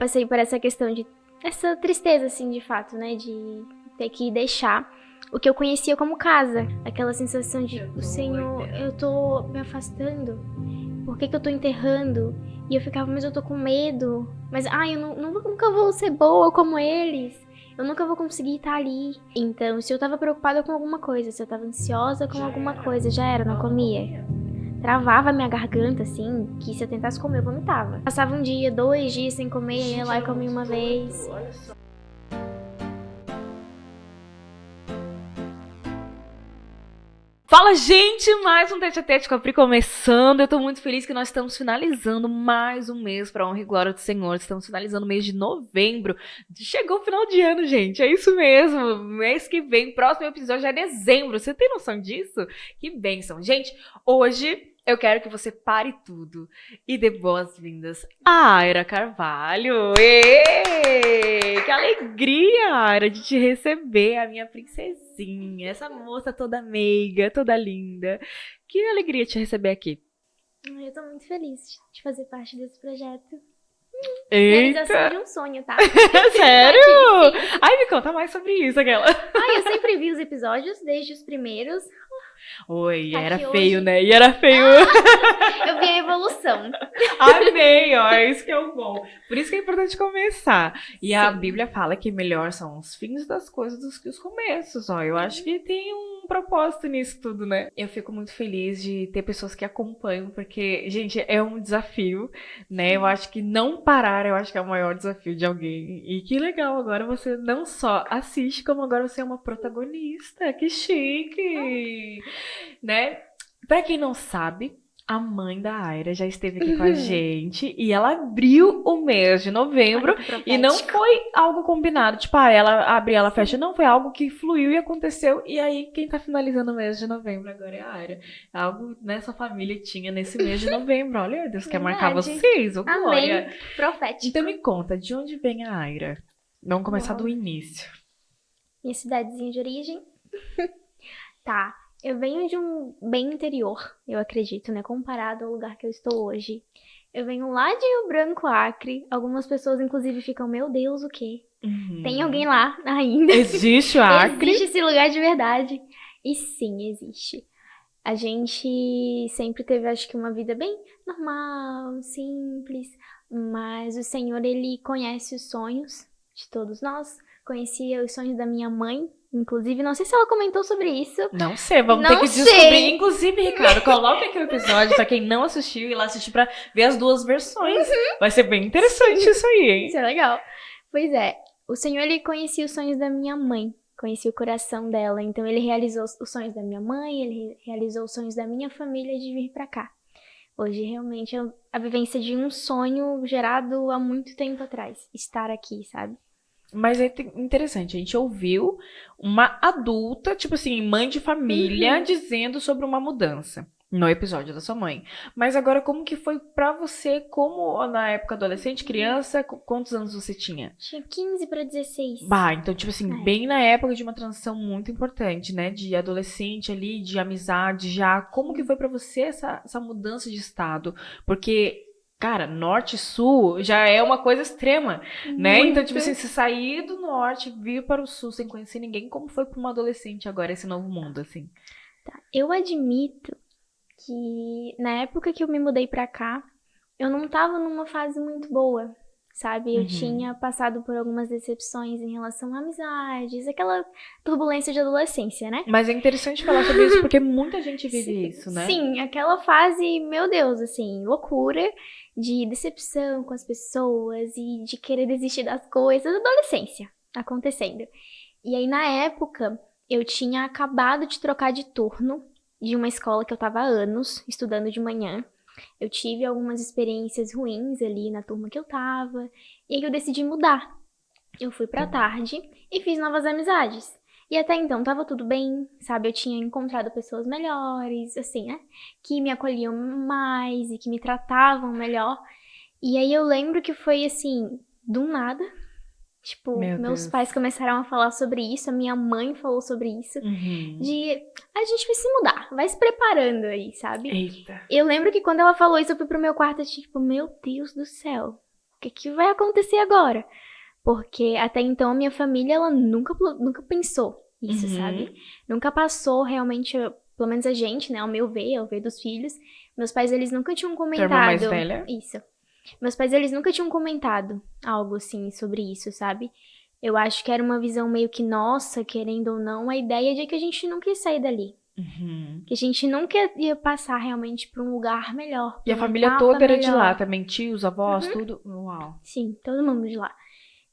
passei por essa questão de... essa tristeza, assim, de fato, né? De ter que deixar o que eu conhecia como casa. Aquela sensação de, o Senhor, eu tô me afastando. Por que eu tô enterrando? E eu ficava, mas eu tô com medo. Mas, eu nunca vou ser boa como eles. Eu nunca vou conseguir estar ali. Então, se eu tava preocupada com alguma coisa, se eu tava ansiosa com alguma coisa, já era, não comia. Travava a minha garganta, assim, que se eu tentasse comer, eu vomitava. Passava um dia, 2 dias sem comer, ia lá e comia uma vez. Fala, gente! Mais um Tete a Tete com a Pri começando. Eu tô muito feliz que nós estamos finalizando mais um mês para a honra e glória do Senhor. Estamos finalizando o mês de novembro. Chegou o final de ano, gente. É isso mesmo. Mês que vem, próximo episódio já é dezembro. Você tem noção disso? Que bênção. Gente, hoje eu quero que você pare tudo e dê boas-vindas a Aira Carvalho. Êêê! Que alegria, Aira, de te receber, a minha princesinha. Essa moça toda meiga, toda linda. Que alegria te receber aqui. Eu tô muito feliz de fazer parte desse projeto. Eita! Realização de um sonho, tá? Sério? Tá aqui, Ai, me conta mais sobre isso, aquela. eu sempre vi os episódios, desde os primeiros. Oi, Tá era aqui feio, hoje. né? E era feio. Eu vi a evolução. Amei, ó, é isso que é o bom. Por isso que é importante começar. E a Sim. Bíblia fala que melhor são os fins das coisas do que os começos, ó. Eu acho que tem um propósito nisso tudo, né? Eu fico muito feliz de ter pessoas que acompanham, porque, gente, é um desafio, né? Eu acho que não parar, eu acho que é o maior desafio de alguém. E que legal, agora você não só assiste, como agora você é uma protagonista. Que chique! Né? Pra quem não sabe, a mãe da Aira já esteve aqui com a gente e ela abriu o mês de novembro e não foi algo combinado, tipo, ela abre, ela fecha, não, foi algo que fluiu e aconteceu e aí quem tá finalizando o mês de novembro agora é a Aira. Algo nessa família tinha nesse mês de novembro, olha, Deus quer marcar vocês, ô glória. Amém, profético. Então me conta, de onde vem a Aira? Vamos começar do início. Minha cidadezinha de origem. Tá. Eu venho de um bem interior, eu acredito, né? Comparado ao lugar que eu estou hoje. Eu venho lá de Rio Branco, Acre. Algumas pessoas, inclusive, ficam, meu Deus, o quê? Tem alguém lá ainda? Existe o Acre? Existe esse lugar de verdade? E sim, existe. A gente sempre teve, acho que, uma vida bem normal, simples. Mas o Senhor, Ele conhece os sonhos de todos nós. Conhecia os sonhos da minha mãe. Inclusive, não sei se ela comentou sobre isso. Não sei, vamos ter que descobrir. Inclusive, Ricardo, coloca aqui o episódio pra quem não assistiu e lá assistir pra ver as duas versões. Vai ser bem interessante isso aí, hein? Isso é legal. Pois é, o Senhor, Ele conhecia os sonhos da minha mãe. Conhecia o coração dela. Então, Ele realizou os sonhos da minha mãe, Ele realizou os sonhos da minha família de vir pra cá. Hoje, realmente, é a vivência de um sonho gerado há muito tempo atrás. Estar aqui, sabe? Mas é interessante, a gente ouviu uma adulta, tipo assim, mãe de família, dizendo sobre uma mudança no episódio da sua mãe. Mas agora, como que foi pra você, como na época adolescente, criança, quantos anos você tinha? Tinha 15 para 16. Bah, então, tipo assim, bem na época de uma transição muito importante, né? De adolescente ali, de amizade já. Como que foi pra você essa mudança de estado? Porque... Cara, norte e sul já é uma coisa extrema, né? Muito. Então, tipo assim, se sair do norte, vir para o sul sem conhecer ninguém, como foi para uma adolescente agora esse novo mundo, assim? Tá. Eu admito que na época que eu me mudei pra cá, eu não tava numa fase muito boa, sabe? Eu tinha passado por algumas decepções em relação a amizades, aquela turbulência de adolescência, né? Mas é interessante falar sobre isso porque muita gente vive isso, né? Sim, aquela fase, meu Deus, assim, loucura de decepção com as pessoas e de querer desistir das coisas, adolescência acontecendo. E aí, na época, eu tinha acabado de trocar de turno de uma escola que eu tava há anos estudando de manhã. Eu tive algumas experiências ruins ali na turma que eu tava, e aí eu decidi mudar. Eu fui pra tarde e fiz novas amizades. E até então tava tudo bem, sabe? Eu tinha encontrado pessoas melhores, assim, né? Que me acolhiam mais e que me tratavam melhor. E aí eu lembro que foi assim, do nada. Tipo, meus pais começaram a falar sobre isso, a minha mãe falou sobre isso. De, a gente vai se mudar, vai se preparando aí, sabe? Eita. Eu lembro que quando ela falou isso, eu fui pro meu quarto, tipo, meu Deus do céu. que vai acontecer agora? Porque até então a minha família, ela nunca pensou isso, sabe? Nunca passou realmente, pelo menos a gente, né? Ao meu ver, ao ver dos filhos. Meus pais, eles nunca tinham Tua irmã mais comentado. velha? Isso. Meus pais, eles nunca tinham comentado algo assim sobre isso, sabe? Eu acho que era uma visão meio que nossa, querendo ou não, a ideia de que a gente nunca ia sair dali. Que a gente nunca ia passar realmente pra um lugar melhor. E a pra uma família etapa toda era de melhor. lá também? Tios, avós, tudo? Uau. Sim, todo mundo de lá.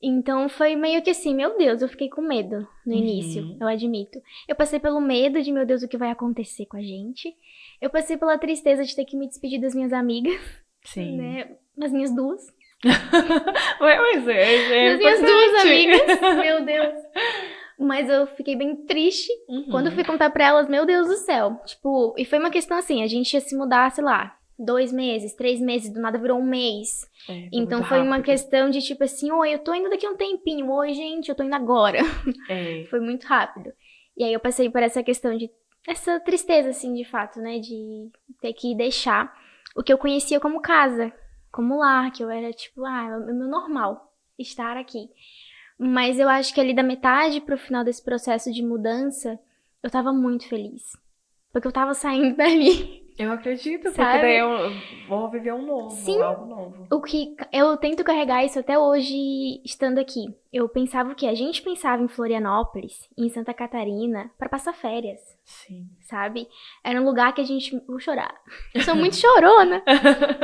Então foi meio que assim, meu Deus, eu fiquei com medo no início, eu admito. Eu passei pelo medo de, meu Deus, o que vai acontecer com a gente. Eu passei pela tristeza de ter que me despedir das minhas amigas, Sim. né? Das minhas duas. Mas é Das minhas duas importante. amigas, meu Deus. Mas eu fiquei bem triste quando eu fui contar pra elas, meu Deus do céu. Tipo, e foi uma questão assim, a gente ia se mudar, sei lá, 2 meses, 3 meses, do nada virou um mês. Então foi uma questão de tipo assim, oi, eu tô indo daqui a um tempinho, oi, gente, eu tô indo agora. Foi muito rápido. E aí eu passei por essa questão de, essa tristeza, assim, de fato, né, de ter que deixar o que eu conhecia como casa, como lar, que eu era tipo, é o meu normal estar aqui. Mas eu acho que ali da metade pro final desse processo de mudança, eu tava muito feliz. Porque eu tava saindo dali. Eu acredito, porque Sabe? daí eu vou viver um novo, Sim. algo novo. O que eu tento carregar isso até hoje, estando aqui. Eu pensava o quê? A gente pensava em Florianópolis, em Santa Catarina, pra passar férias. Sim. Sabe? Era um lugar que a gente... Vou chorar. Eu sou muito chorona.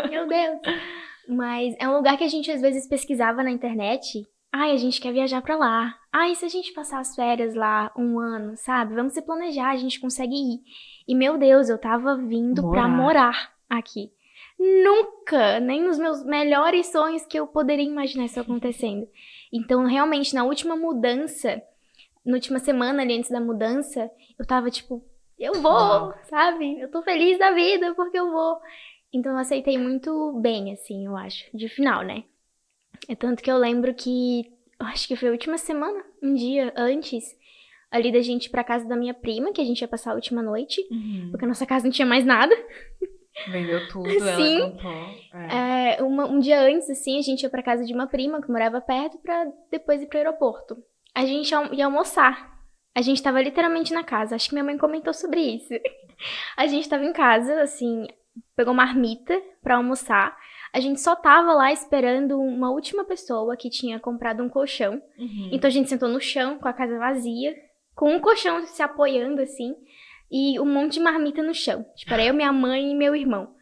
Meu Deus. Mas é um lugar que a gente às vezes pesquisava na internet. Ai, a gente quer viajar pra lá. Ai, e se a gente passar as férias lá um ano, sabe? Vamos se planejar, a gente consegue ir. E, meu Deus, eu tava vindo pra morar aqui. Nunca, nem nos meus melhores sonhos que eu poderia imaginar isso acontecendo. Então, realmente, na última mudança, na última semana ali antes da mudança, eu tava tipo, eu vou, sabe? Eu tô feliz da vida porque eu vou. Então, eu aceitei muito bem, assim, eu acho, de final, né? É tanto que eu lembro que, acho que foi a última semana, um dia antes, ali da gente ir pra casa da minha prima, que a gente ia passar a última noite, porque a nossa casa não tinha mais nada. Vendeu tudo, Sim. ela comprou. Um dia antes, assim, a gente ia pra casa de uma prima que morava perto pra depois ir pro aeroporto. A gente ia almoçar. A gente tava literalmente na casa. Acho que minha mãe comentou sobre isso. A gente tava em casa, assim, pegou marmita pra almoçar. A gente só tava lá esperando uma última pessoa que tinha comprado um colchão. Então a gente sentou no chão, com a casa vazia, com um colchão se apoiando, assim, e um monte de marmita no chão. Tipo, era eu, minha mãe e meu irmão.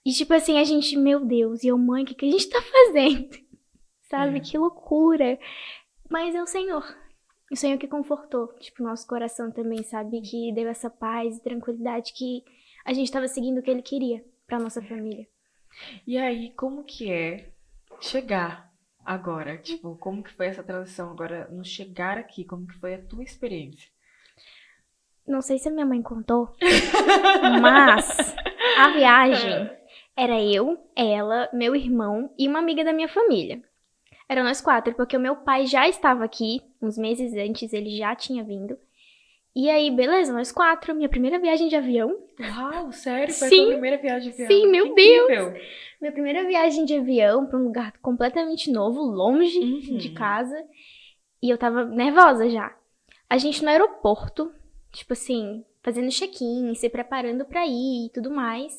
E tipo assim, a gente, meu Deus, e eu, mãe, o que a gente tá fazendo? Sabe, que loucura. Mas é o Senhor. O Senhor que confortou, tipo, o nosso coração também, sabe? Que deu essa paz e tranquilidade que a gente tava seguindo o que Ele queria pra nossa família. E aí, como que é chegar agora? Tipo, como que foi essa transição agora no chegar aqui? Como que foi a tua experiência? Não sei se a minha mãe contou, mas a viagem era eu, ela, meu irmão e uma amiga da minha família. Eram nós 4, porque o meu pai já estava aqui, uns meses antes ele já tinha vindo. E aí, beleza, nós 4, minha primeira viagem de avião. Uau, sério? Foi a Sim, tua primeira viagem de avião? Sim, meu Que Deus! incrível. Minha primeira viagem de avião pra um lugar completamente novo, longe de casa. E eu tava nervosa já. A gente no aeroporto, tipo assim, fazendo check-in, se preparando pra ir e tudo mais.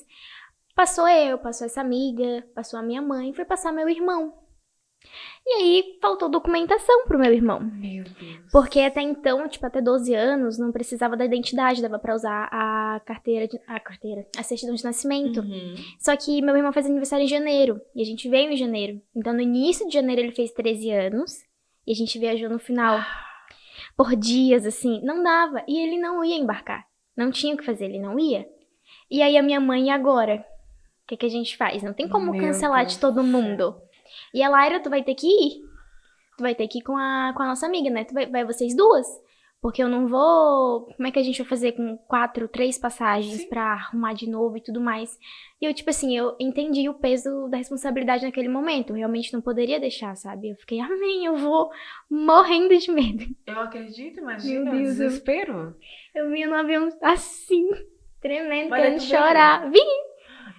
Passou eu, passou essa amiga, passou a minha mãe, foi passar meu irmão. E aí, faltou documentação pro meu irmão. Meu Deus. Porque até então, tipo, até 12 anos, não precisava da identidade, dava pra usar a certidão de nascimento. Só que meu irmão faz aniversário em janeiro, e a gente veio em janeiro. Então, no início de janeiro, ele fez 13 anos, e a gente viajou no final. Por dias, assim, não dava. E ele não ia embarcar. Não tinha o que fazer, ele não ia. E aí, a minha mãe, e agora? O que a gente faz? Não tem como cancelar de todo mundo. E a Laira, tu vai ter que ir. Tu vai ter que ir com a nossa amiga, né? Vai vocês duas. Porque eu não vou... Como é que a gente vai fazer com 3 passagens pra arrumar de novo e tudo mais? E eu, tipo assim, eu entendi o peso da responsabilidade naquele momento. Eu realmente não poderia deixar, sabe? Eu fiquei, amém, eu vou morrendo de medo. Eu acredito, imagina, Meu Deus, desespero. Eu vinha no avião assim, tremendo, Mas querendo tu chorar. Vim!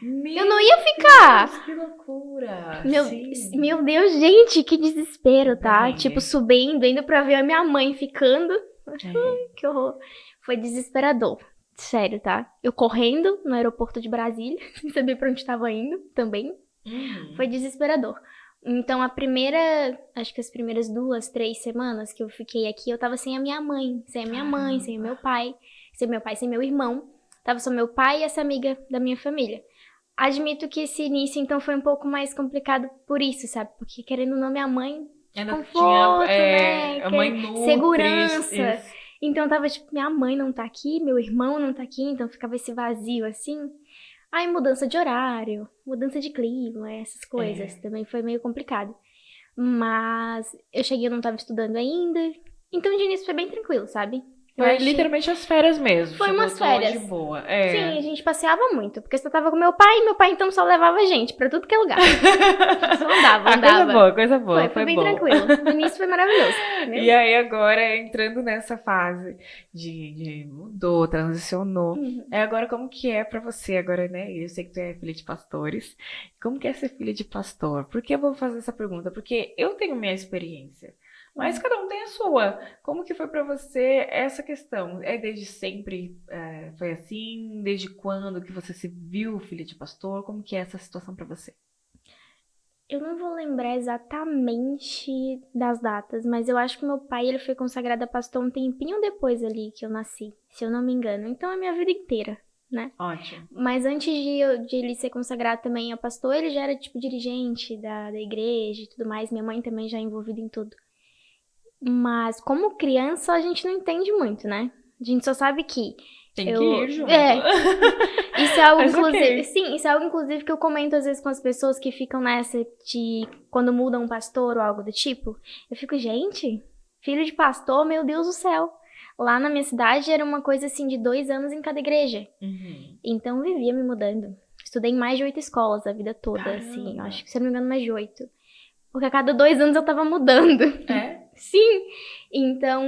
Eu não ia ficar. Deus, que loucura. Meu, Sim. meu Deus, gente, que desespero, tá? Perrengue. Tipo, subindo, indo pra ver a minha mãe ficando. É. Que horror. Foi desesperador. Sério, tá? Eu correndo no aeroporto de Brasília, sem saber pra onde tava indo também. Foi desesperador. Então, acho que as primeiras 2, 3 semanas que eu fiquei aqui, eu tava sem a minha mãe. Sem a minha mãe, sem o meu pai. Sem meu irmão. Tava só meu pai e essa amiga da minha família. Admito que esse início, então, foi um pouco mais complicado por isso, sabe? Porque, querendo ou não, minha mãe, Ainda conforto, tinha né? a mãe nutre. Segurança. Isso. Então, tava tipo, minha mãe não tá aqui, meu irmão não tá aqui, então ficava esse vazio, assim. Aí, mudança de horário, mudança de clima, essas coisas. Também foi meio complicado. Mas eu cheguei, eu não tava estudando ainda. Então, de início foi bem tranquilo, sabe? Eu Foi achei- literalmente as férias mesmo. Foi Chegou umas só férias. de boa. Sim, a gente passeava muito, porque eu tava com meu pai então só levava a gente pra tudo que é lugar. Só andava. Coisa boa. Foi bem bom. tranquilo. No início foi maravilhoso. E aí agora, entrando nessa fase de mudou, transicionou. Uhum. Agora como que é pra você agora, né? Eu sei que tu é filha de pastores. Como que é ser filha de pastor? Por que eu vou fazer essa pergunta? Porque eu tenho minha experiência. Mas cada um tem a sua. Como que foi pra você essa questão? É desde sempre foi assim? Desde quando que você se viu filha de pastor? Como que é essa situação pra você? Eu não vou lembrar exatamente das datas, mas eu acho que meu pai ele foi consagrado a pastor um tempinho depois ali que eu nasci, se eu não me engano. Então é a minha vida inteira, né? Ótimo. Mas antes de ele ser consagrado também a pastor, ele já era tipo dirigente da igreja e tudo mais. Minha mãe também já é envolvida em tudo. Mas como criança a gente não entende muito, né? A gente só sabe que Tem que ir junto. isso é algo, Mas inclusive, ok. sim, isso é algo, inclusive, que eu comento às vezes com as pessoas que ficam nessa de quando mudam um pastor ou algo do tipo. Eu fico, gente, filho de pastor, meu Deus do céu. Lá na minha cidade era uma coisa assim de 2 anos em cada igreja. Então eu vivia me mudando. Estudei em mais de 8 escolas a vida toda, assim. Caramba. Acho que, se eu não me engano, mais de 8. Porque a cada 2 anos eu tava mudando. É? Sim. Então,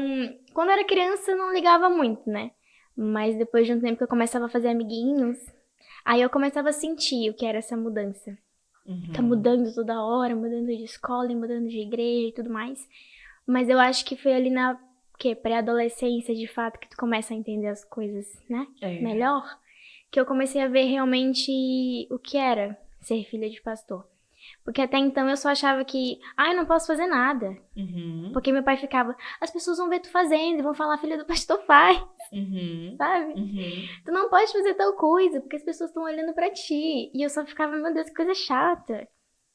quando eu era criança, eu não ligava muito, né? Mas depois de um tempo que eu começava a fazer amiguinhos, aí eu começava a sentir o que era essa mudança. Tá mudando toda hora, mudando de escola, e mudando de igreja e tudo mais. Mas eu acho que foi ali na pré-adolescência, de fato, que tu começa a entender as coisas, né? Melhor. Que eu comecei a ver realmente o que era ser filha de pastor. Porque até então eu só achava que, eu não posso fazer nada. Porque meu pai ficava, as pessoas vão ver tu fazendo e vão falar, filha do pastor faz, sabe? Tu não pode fazer tal coisa, porque as pessoas estão olhando pra ti. E eu só ficava, meu Deus, que coisa chata.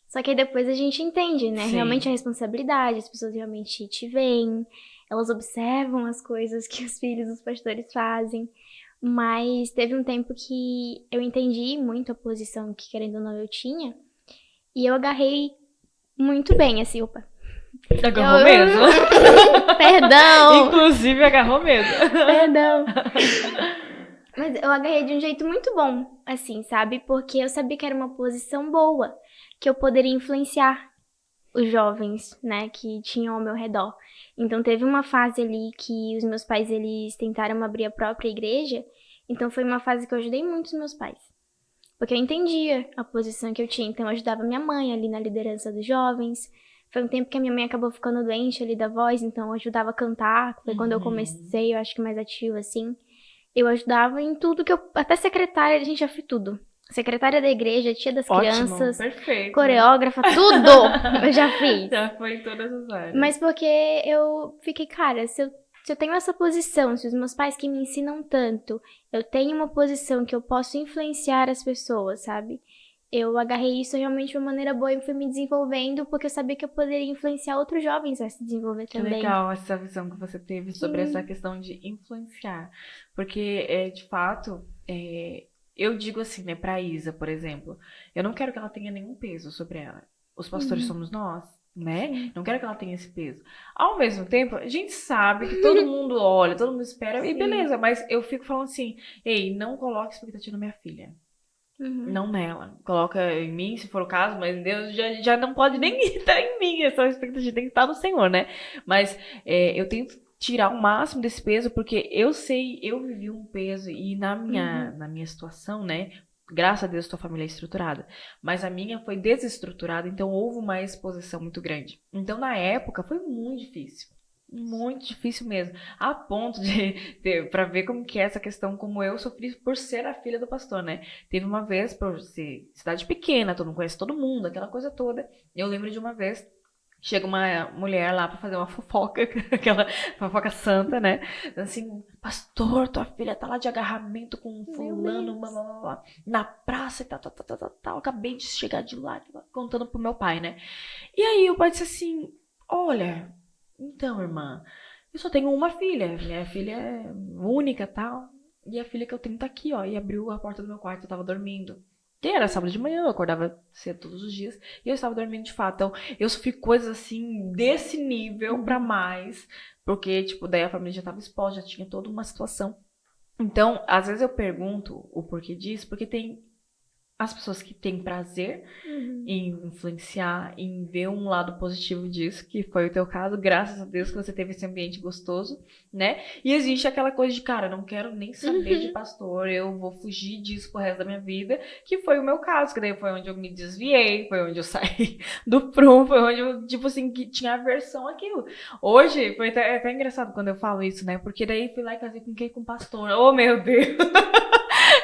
Só que aí depois a gente entende, né? Sim. Realmente a responsabilidade, as pessoas realmente te veem, elas observam as coisas que os filhos dos pastores fazem. Mas teve um tempo que eu entendi muito a posição que, querendo ou não, eu tinha. E eu agarrei muito bem, assim, opa. Agarrou mesmo? Perdão! Inclusive agarrou mesmo. Perdão. Mas eu agarrei de um jeito muito bom, assim, sabe? Porque eu sabia que era uma posição boa, que eu poderia influenciar os jovens, né, que tinham ao meu redor. Então teve uma fase ali que os meus pais, eles tentaram abrir a própria igreja, então foi uma fase que eu ajudei muito os meus pais. Porque eu entendia a posição que eu tinha, então eu ajudava minha mãe ali na liderança dos jovens. Foi um tempo que a minha mãe acabou ficando doente ali da voz, então eu ajudava a cantar. Foi quando eu comecei, eu acho que mais ativa, assim. Eu ajudava em tudo que eu... Até secretária, a gente já fez tudo. Secretária da igreja, tia das crianças, Perfeito. coreógrafa, tudo eu já fiz. Já foi em todas as áreas. Mas porque eu fiquei, cara, se eu tenho essa posição, se os meus pais que me ensinam tanto, eu tenho uma posição que eu posso influenciar as pessoas, sabe? Eu agarrei isso realmente de uma maneira boa e fui me desenvolvendo porque eu sabia que eu poderia influenciar outros jovens a se desenvolver também. Que legal essa visão que você teve sobre essa questão de influenciar. Porque, de fato, eu digo assim, né, pra Isa, por exemplo, eu não quero que ela tenha nenhum peso sobre ela. Os pastores somos nós, né? Sim. Não quero que ela tenha esse peso. Ao mesmo tempo, a gente sabe que todo mundo olha, todo mundo espera, e beleza, mas eu fico falando assim, ei, não coloque expectativa na minha filha. Não nela. Coloca em mim, se for o caso, mas Deus já não pode nem estar em mim. Essa expectativa tem que estar no Senhor, né? Mas eu tento tirar o máximo desse peso, porque eu sei, eu vivi um peso e na minha situação, né? Graças a Deus, tua família é estruturada. Mas a minha foi desestruturada, então houve uma exposição muito grande. Então, na época, foi muito difícil. Muito difícil mesmo. A ponto de ter, pra ver como que é essa questão, como eu sofri por ser a filha do pastor, né? Teve uma vez, por ser cidade pequena, todo mundo conhece todo mundo, aquela coisa toda. Eu lembro de uma vez, chega uma mulher lá pra fazer uma fofoca, aquela fofoca santa, né? Assim, pastor, tua filha tá lá de agarramento com um fulano, blá, blá, blá, blá, na praça e tal, tal, tal, tal, tal, tal. Acabei de chegar de lá, contando pro meu pai, né? E aí o pai disse assim, olha, então, irmã, eu só tenho uma filha, minha filha é única e tal, e a filha que eu tenho tá aqui, ó, e abriu a porta do meu quarto, eu tava dormindo. E era sábado de manhã, eu acordava cedo todos os dias, e eu estava dormindo de fato. Então, eu sofri coisas assim, desse nível pra mais, porque, tipo, daí a família já tava exposta, já tinha toda uma situação. Então, às vezes eu pergunto o porquê disso, porque tem as pessoas que têm prazer em influenciar, em ver um lado positivo disso, que foi o teu caso, graças a Deus que você teve esse ambiente gostoso, né? E existe aquela coisa de, cara, não quero nem saber de pastor, eu vou fugir disso pro resto da minha vida, que foi o meu caso, que daí foi onde eu me desviei, foi onde eu saí do prumo, foi onde eu, tipo assim, que tinha aversão àquilo. Hoje, foi até engraçado quando eu falo isso, né? Porque daí fui lá e casei com quem? Com pastor. Oh, meu Deus!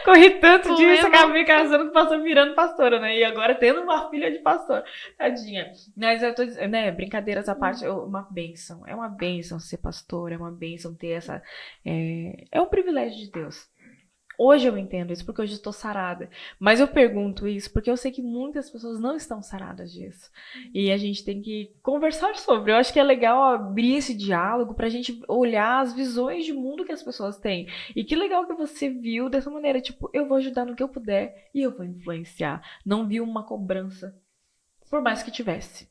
Corri tanto disso, acabei casando com pastor, virando pastora, né? E agora tendo uma filha de pastor. Tadinha. Mas eu tô dizendo, né? Brincadeiras à parte, uma bênção. É uma bênção ser pastor, é uma bênção ter essa. É um privilégio de Deus. Hoje eu entendo isso, porque hoje eu estou sarada. Mas eu pergunto isso porque eu sei que muitas pessoas não estão saradas disso. E a gente tem que conversar sobre. Eu acho que é legal abrir esse diálogo pra gente olhar as visões de mundo que as pessoas têm. E que legal que você viu dessa maneira. Tipo, eu vou ajudar no que eu puder e eu vou influenciar. Não vi uma cobrança, por mais que tivesse.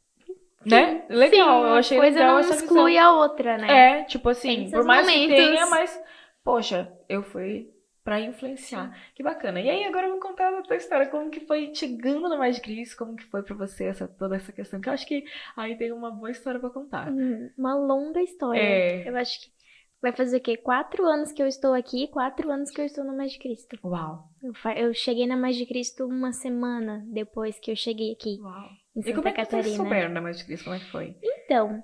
Né? Legal, Sim, eu achei coisa legal não essa exclui visão. a outra, né? Tipo assim, Tem por seus mais que momentos. tenha, mas, poxa, eu fui pra influenciar. Que bacana. E aí, agora eu vou contar a tua história, como que foi chegando no Mais de Cristo, como que foi pra você toda essa questão, que eu acho que aí tem uma boa história pra contar. Uma longa história. Eu acho que vai fazer o quê? 4 anos que eu estou aqui, 4 anos que eu estou no Mais de Cristo. Uau. Eu cheguei na Mais de Cristo uma semana depois que eu cheguei aqui. Uau. Em Santa E como é que Catarina. vocês souberam da Mais de Cristo? Como é que foi? Então,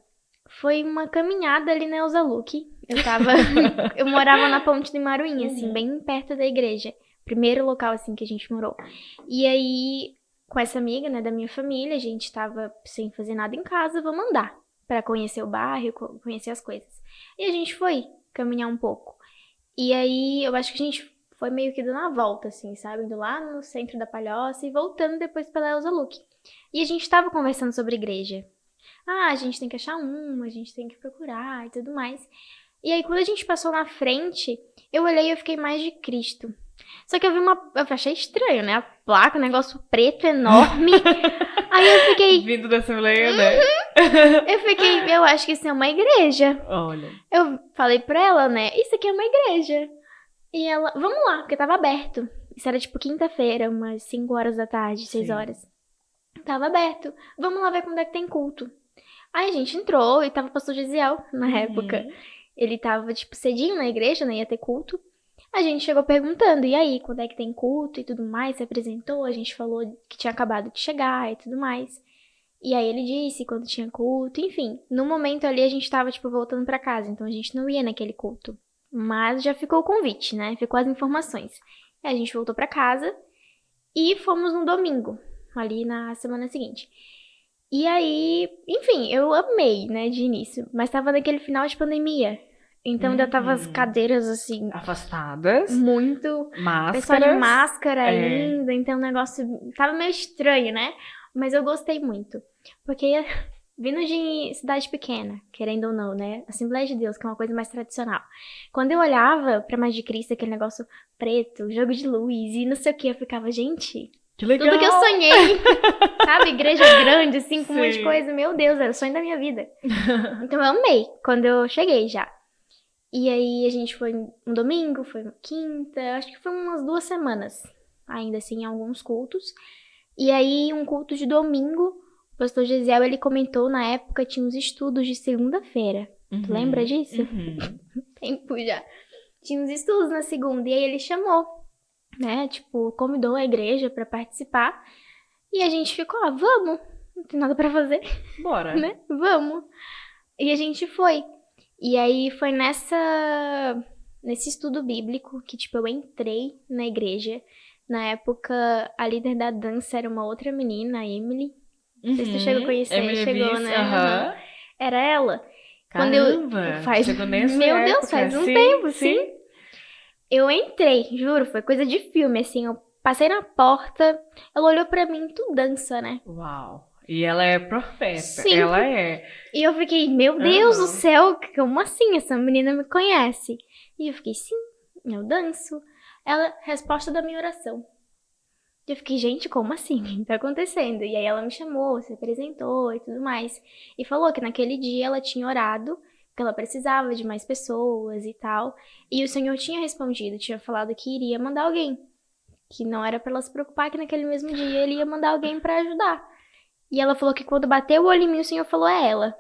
foi uma caminhada ali na Elza Luque. Eu morava na Ponte de Maruim, assim, bem perto da igreja. Primeiro local, assim, que a gente morou. E aí, com essa amiga, né, da minha família, a gente tava sem fazer nada em casa, vamos andar pra conhecer o bairro, conhecer as coisas. E a gente foi caminhar um pouco. E aí, eu acho que a gente foi meio que dando uma volta, assim, sabe? Indo lá no centro da Palhoça e voltando depois pela Elza Luque. E a gente tava conversando sobre igreja. A gente tem que achar a gente tem que procurar e tudo mais. E aí, quando a gente passou na frente, eu olhei e eu fiquei mais de Cristo. Só que eu achei estranho, né? A placa, um negócio preto enorme. Aí eu fiquei... Vindo da Assembleia, né? Eu acho que isso é uma igreja. Olha. Eu falei pra ela, né? Isso aqui é uma igreja. E ela, vamos lá, porque tava aberto. Isso era tipo quinta-feira, umas 5 horas da tarde, 6 horas. Tava aberto. Vamos lá ver quando é que tem culto. Aí a gente entrou e tava o pastor Gisiel na época. Ele tava, tipo, cedinho na igreja, né? Ia ter culto. A gente chegou perguntando, e aí, quando é que tem culto e tudo mais? Se apresentou, a gente falou que tinha acabado de chegar e tudo mais. E aí ele disse quando tinha culto, enfim. No momento ali a gente tava, tipo, voltando pra casa, então a gente não ia naquele culto. Mas já ficou o convite, né? Ficou as informações. E a gente voltou pra casa e fomos no domingo, ali na semana seguinte. E aí, enfim, eu amei, né, de início. Mas tava naquele final de pandemia. Então ainda tava as cadeiras, assim... afastadas. Muito... Máscaras. Pessoal de máscara ainda. Então o negócio tava meio estranho, né? Mas eu gostei muito. Porque vindo de cidade pequena, querendo ou não, né? Assembleia de Deus, que é uma coisa mais tradicional. Quando eu olhava pra Mais de Cristo, aquele negócio preto, jogo de luz e não sei o que, eu ficava, gente... Que legal! Tudo que eu sonhei, sabe? Igreja grande, assim, com um monte de coisa. Meu Deus, era o sonho da minha vida. Então eu amei quando eu cheguei já. E aí a gente foi um domingo, foi uma quinta, acho que foi umas 2 semanas. Ainda assim, em alguns cultos. E aí, um culto de domingo, o pastor Gesiel, ele comentou, na época, tinha uns estudos de segunda-feira. Tu lembra disso? Tempo já. Tinha uns estudos na segunda, e aí ele chamou né? Tipo, convidou a igreja pra participar. E a gente ficou, vamos, não tem nada pra fazer, Bora. né? Vamos. E a gente foi. E aí foi nesse estudo bíblico que, tipo, eu entrei na igreja. Na época, a líder da dança era uma outra menina, a Emily. Não sei se tu chegou a conhecer. Emily Chegou, Bliss, né? aham. Era ela. Caramba, Faz, chegou nessa meu época. Deus, faz um Sim, tempo, sim. Eu entrei, juro, foi coisa de filme, assim, eu passei na porta, ela olhou pra mim, tu dança, né? Uau. E ela é profeta. Sim. Ela é. E eu fiquei, meu Deus do céu, como assim? Essa menina me conhece. E eu fiquei, sim, eu danço. Ela, resposta da minha oração. E eu fiquei, gente, como assim? O que tá acontecendo? E aí ela me chamou, se apresentou e tudo mais. E falou que naquele dia ela tinha orado, que ela precisava de mais pessoas e tal. E o Senhor tinha respondido, tinha falado que iria mandar alguém. Que não era pra ela se preocupar, que naquele mesmo dia ele ia mandar alguém pra ajudar. E ela falou que quando bateu o olho em mim, o Senhor falou, é ela.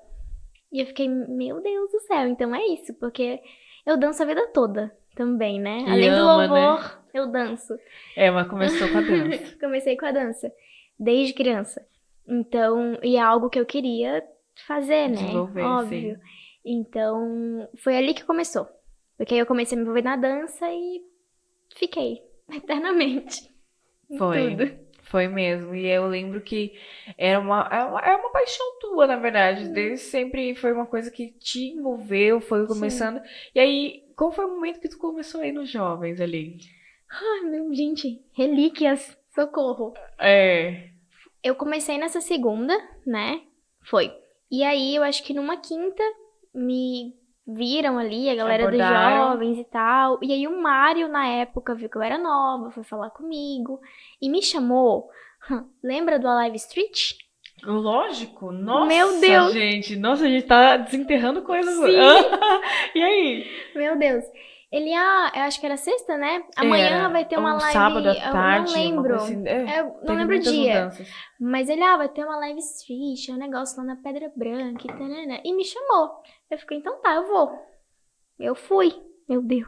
E eu fiquei, meu Deus do céu, então é isso, porque eu danço a vida toda também, né? E Além do ama, louvor, né? eu danço. Mas começou com a dança. Comecei com a dança, desde criança. Então, e é algo que eu queria fazer, né? Desenvolver, Óbvio. sim. Então, foi ali que começou. Porque aí eu comecei a me envolver na dança e fiquei eternamente. em Foi. Tudo. Foi mesmo. E eu lembro que é uma paixão tua, na verdade. Desde sempre foi uma coisa que te envolveu, foi começando. E aí, qual foi o momento que tu começou a ir nos jovens ali? Ai, meu, gente, relíquias, socorro. É. Eu comecei nessa segunda, né? Foi. E aí, eu acho que numa quinta, me viram ali, a galera dos Abordaram. jovens e tal. E aí, o Mário, na época, viu que eu era nova, foi falar comigo. E me chamou. Lembra do Alive Street? Lógico. Nossa, Meu Deus. gente. Nossa, a gente tá desenterrando coisas. Sim. E aí? Meu Deus. Ele, eu acho que era sexta, né? Amanhã vai ter uma um live. sábado à Eu tarde, não uma lembro. coisa assim. Eu não Teve lembro o muitas dia. mudanças. Mas ele, vai ter uma live street, um negócio lá na Pedra Branca e tanana. E me chamou. Eu fiquei, então tá, eu vou. Eu fui. Meu Deus.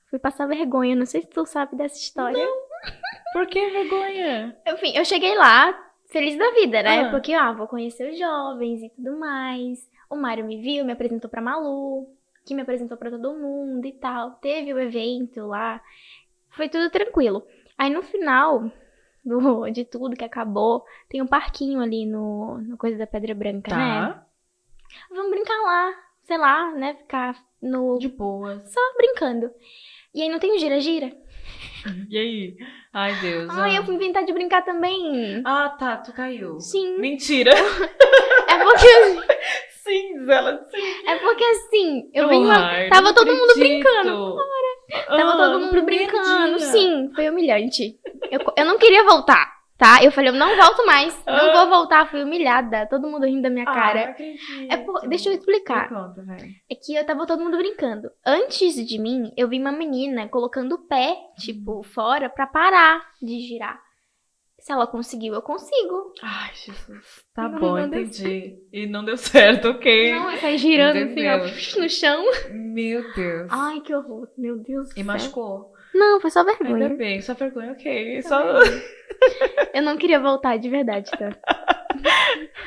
Fui passar vergonha. Não sei se tu sabe dessa história. Não. Por que vergonha? Enfim, eu cheguei lá, feliz da vida, né? Ah. Porque, vou conhecer os jovens e tudo mais. O Mário me viu, me apresentou pra Malu, que me apresentou pra todo mundo e tal. Teve o evento lá. Foi tudo tranquilo. Aí no final de tudo que acabou, tem um parquinho ali no coisa da Pedra Branca, né? Tá. Vamos brincar lá, sei lá, né? Ficar De boas. só brincando. E aí não tem o gira-gira? E aí? Ai, Deus. Ai, eu fui inventar de brincar também. Ah, tá, tu caiu. Sim. Mentira. É porque, Sim, ela sim. é porque assim, eu vim Ai, tava não todo mundo acredito. brincando. Tava todo no mundo primeiro brincando. dia. Sim, foi humilhante. Eu não queria voltar, tá? Eu falei, eu não volto mais. Não vou voltar. Fui humilhada. Todo mundo rindo da minha Não cara. acredito. Deixa eu explicar. Me conta, velho. É que eu tava todo mundo brincando. Antes de mim, eu vi uma menina colocando o pé, tipo, fora pra parar de girar. Se ela conseguiu, eu consigo. Ai, Jesus. Tá Não, bom, não deu entendi. E não deu certo, ok. Não, eu saí girando assim, Entendemos. ó, no chão. Meu Deus. Ai, que horror. Meu Deus do E céu. machucou. Não, foi só Ainda vergonha. bem, só vergonha, ok. Só Só... vergonha. Eu não queria voltar, de verdade, tá?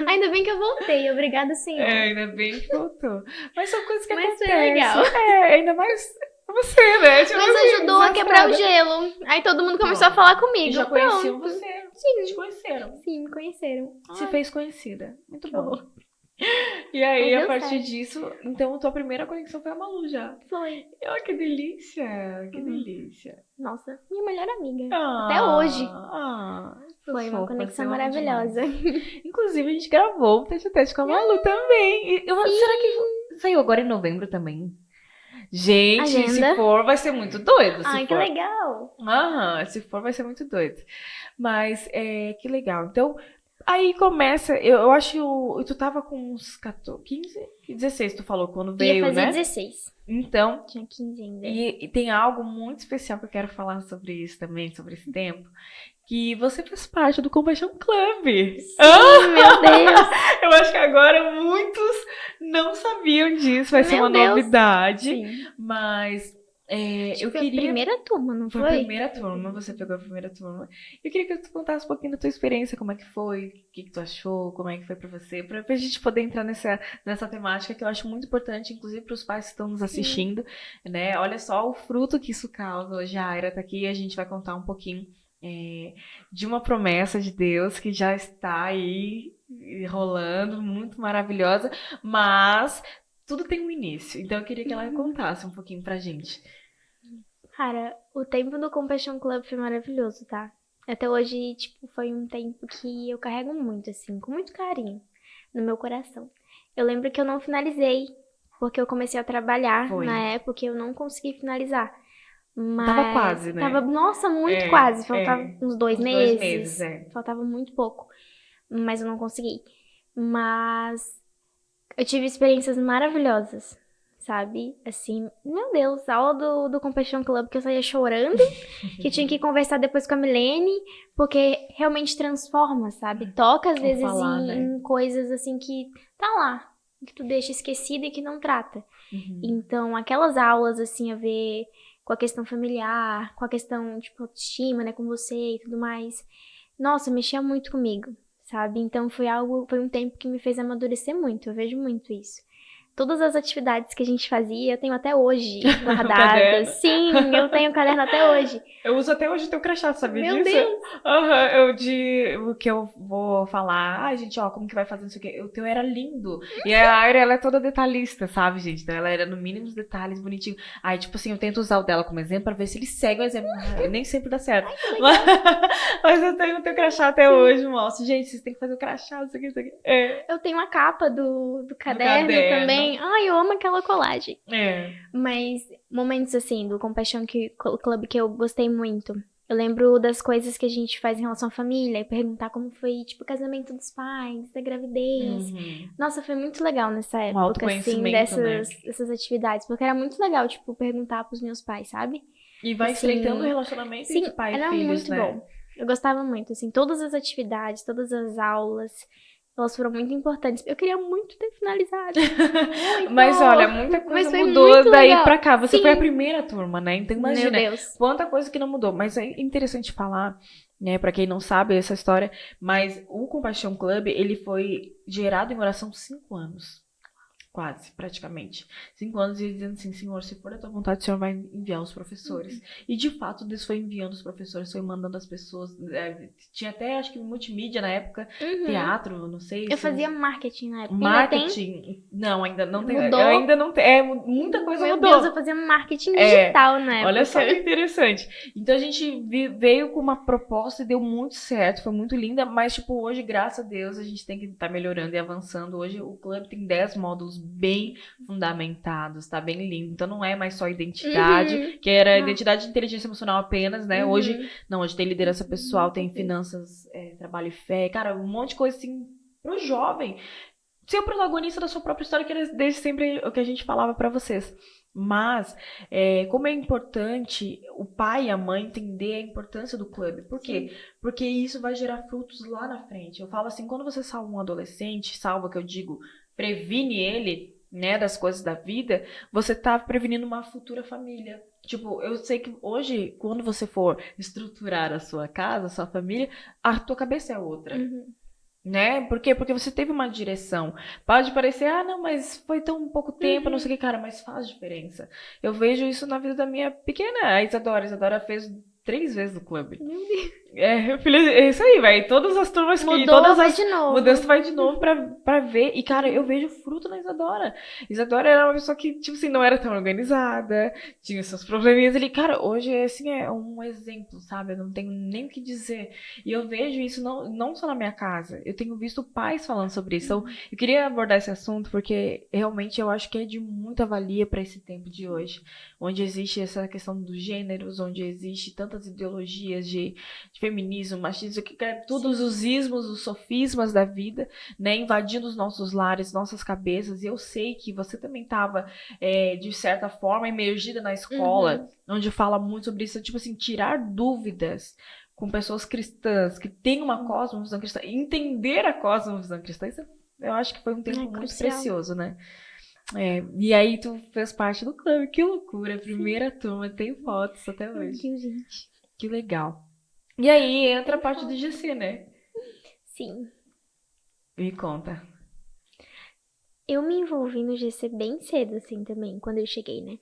Ainda bem que eu voltei. Obrigada, senhor. ainda bem que voltou. Mas são coisas que Mas foi acontecem. legal. Ainda mais você, né? Tipo Mas assim, ajudou a quebrar o desastrada. gelo. Aí todo mundo começou a Pronto. falar comigo. E já Pronto. conheciam você. Sim. Te conheceram. Sim, me conheceram. Se Ai, fez conhecida. Muito que bom. horror. E aí, Mas a deu partir certo. disso, então, tua primeira conexão foi a Malu já. Foi. Oh, que delícia. Que delícia. Nossa, minha melhor amiga. Ah, Até hoje. Foi Foi uma conexão maravilhosa. Inclusive, a gente gravou o tete-a-tete com a Malu também. Será que saiu agora em novembro também? Gente, Agenda. se for, vai ser muito doido. Ai, se que for. legal. Se for, vai ser muito doido. Mas, que legal. Então, aí começa, eu acho que tu tava com uns 14, 15, 16, tu falou, quando Ia veio, fazer né? 16. Então, Tinha 15 ainda. e tem algo muito especial que eu quero falar sobre isso também, sobre esse tempo, que você faz parte do Compaixão Club. Sim, meu Deus. Eu acho que agora muitos não sabiam disso, vai ser Meu uma Deus. novidade, Sim. mas Acho eu que foi queria... a primeira turma, não Foi a foi? primeira turma, você pegou a primeira turma. Eu queria que tu contasse um pouquinho da tua experiência, como é que foi, o que tu achou, como é que foi pra você, pra gente poder entrar nessa temática que eu acho muito importante, inclusive pros pais que estão nos Sim. assistindo, né? Olha só o fruto que isso causa. Hoje a Aira tá aqui e a gente vai contar um pouquinho de uma promessa de Deus que já está aí rolando, muito maravilhosa, mas tudo tem um início. Então eu queria que ela contasse um pouquinho pra gente. Cara, o tempo do Compassion Club foi maravilhoso, tá? Até hoje, tipo, foi um tempo que eu carrego muito, assim, com muito carinho no meu coração. Eu lembro que eu não finalizei, porque eu comecei a trabalhar Foi. na época e eu não consegui finalizar. Tava Mas quase, tava, né? nossa, muito quase. Faltava É. uns 2 meses. É. Faltava muito pouco. Mas eu não consegui. Mas eu tive experiências maravilhosas, sabe? Assim, meu Deus, a aula do Compassion Club que eu saía chorando, que tinha que conversar depois com a Milene, porque realmente transforma, sabe? Toca às Vou vezes falar, né? em coisas assim que tá lá, que tu deixa esquecida e que não trata. Uhum. Então, aquelas aulas assim a ver com a questão familiar, com a questão tipo autoestima, né, com você e tudo mais. Nossa, mexia muito comigo, sabe? Então foi um tempo que me fez amadurecer muito. Eu vejo muito isso. Todas as atividades que a gente fazia, eu tenho até hoje O guardadas. caderno. Sim, eu tenho o caderno até hoje. Eu uso até hoje o teu crachá, sabia Meu disso? Deus! Aham, o que eu vou falar. Ai, gente, ó, como que vai fazer isso aqui? O teu era lindo. E a Aira, ela é toda detalhista, sabe, gente? Então ela era no mínimo os detalhes, bonitinho. Aí, tipo assim, eu tento usar o dela como exemplo pra ver se ele segue o exemplo. Nem sempre dá certo. Ai, que Mas, legal! mas eu tenho o teu crachá até hoje, mostro. Gente, vocês têm que fazer o crachá, isso aqui, isso aqui. É, Eu tenho a capa do do caderno caderno. também. Ai, eu amo aquela colagem. É. Mas momentos assim do Club que eu gostei muito. Eu lembro das coisas que a gente faz em relação à família, e perguntar como foi, tipo, o casamento dos pais, da gravidez. Uhum. Nossa, foi muito legal nessa Um época, assim, autoconhecimento, né? dessas atividades, porque era muito legal, tipo, perguntar pros meus pais, sabe? E vai estreitando o Assim, relacionamento sim, entre pai e era filhos, muito né? bom. Eu gostava muito, assim, todas as atividades, todas as aulas, elas foram muito importantes. Eu queria muito ter finalizado. Muito! Mas olha, muita coisa Mas foi mudou muito daí legal. pra cá. Você foi a Sim, primeira turma, né? Então meu imagina Deus. quanta coisa que não mudou. Mas é interessante falar, né, pra quem não sabe essa história, mas o Compaixão Club, ele foi gerado em oração 5 anos. Quase, praticamente. 5 anos e ele dizendo assim, Senhor, se for a tua vontade, o Senhor vai enviar os professores. E de fato, Deus foi enviando os professores, foi mandando as pessoas. Tinha até, acho que multimídia na época, Uhum. teatro, não sei Eu se. fazia marketing na época. Ainda tem? Marketing. Não, ainda não tem. Mudou? Ainda não tem. É, muita coisa Meu Deus, eu mudou. fazia marketing É, digital na olha época. só que interessante. Então a gente veio com uma proposta e deu muito certo, foi muito linda, mas tipo, hoje, graças a Deus, a gente tem que estar melhorando e avançando. Hoje o clube tem 10 módulos bem fundamentados, tá bem lindo. Então não é mais só identidade, Uhum. que era Ah, identidade de inteligência emocional apenas, né? Hoje, uhum. não, hoje tem liderança pessoal, tem finanças, trabalho e fé, cara, um monte de coisa assim pro jovem ser o protagonista da sua própria história, que era desde sempre o que a gente falava pra vocês. Mas, como é importante o pai e a mãe entender a importância do clube. Por Sim. quê? Porque isso vai gerar frutos lá na frente. Eu falo assim, quando você salva um adolescente, salva que eu digo, previne ele, né, das coisas da vida, você tá prevenindo uma futura família. Tipo, eu sei que hoje, quando você for estruturar a sua casa, a sua família, a tua cabeça é outra. Uhum. Né? Por quê? Porque você teve uma direção. Pode parecer, ah, não, mas foi tão pouco tempo, não sei o Uhum. que, cara, mas faz diferença. Eu vejo isso na vida da minha pequena, a Isadora. A Isadora fez 3 vezes o clube. Meu Deus. Filha, é isso aí, velho. Todas as turmas que. Mudou, Todas vai as de mudanças novo. vai de novo pra ver. E, cara, eu vejo fruto na Isadora. Isadora era uma pessoa que, tipo assim, não era tão organizada, tinha seus probleminhas ali. Cara, hoje, assim, é um exemplo, sabe? Eu não tenho nem o que dizer. E eu vejo isso não só na minha casa. Eu tenho visto pais falando sobre isso. Então, eu queria abordar esse assunto porque realmente eu acho que é de muita valia para esse tempo de hoje. Onde existe essa questão dos gêneros, onde existe tantas ideologias de feminismo, machismo, todos Sim. os ismos, os sofismas da vida, né, invadindo os nossos lares, nossas cabeças. E eu sei que você também estava, de certa forma, imergida na escola, Uhum. onde fala muito sobre isso, tipo assim, tirar dúvidas com pessoas cristãs, que têm uma cosmovisão cristã, entender a cosmovisão cristã, isso eu acho que foi um É tempo muito crucial. precioso, né? E aí tu fez parte do clube, que loucura. Primeira turma, tem fotos até Meu hoje. Deus, gente. Que legal. E aí entra a parte do GC, né? Sim. Me conta. Eu me envolvi no GC bem cedo, assim, também, quando eu cheguei, né?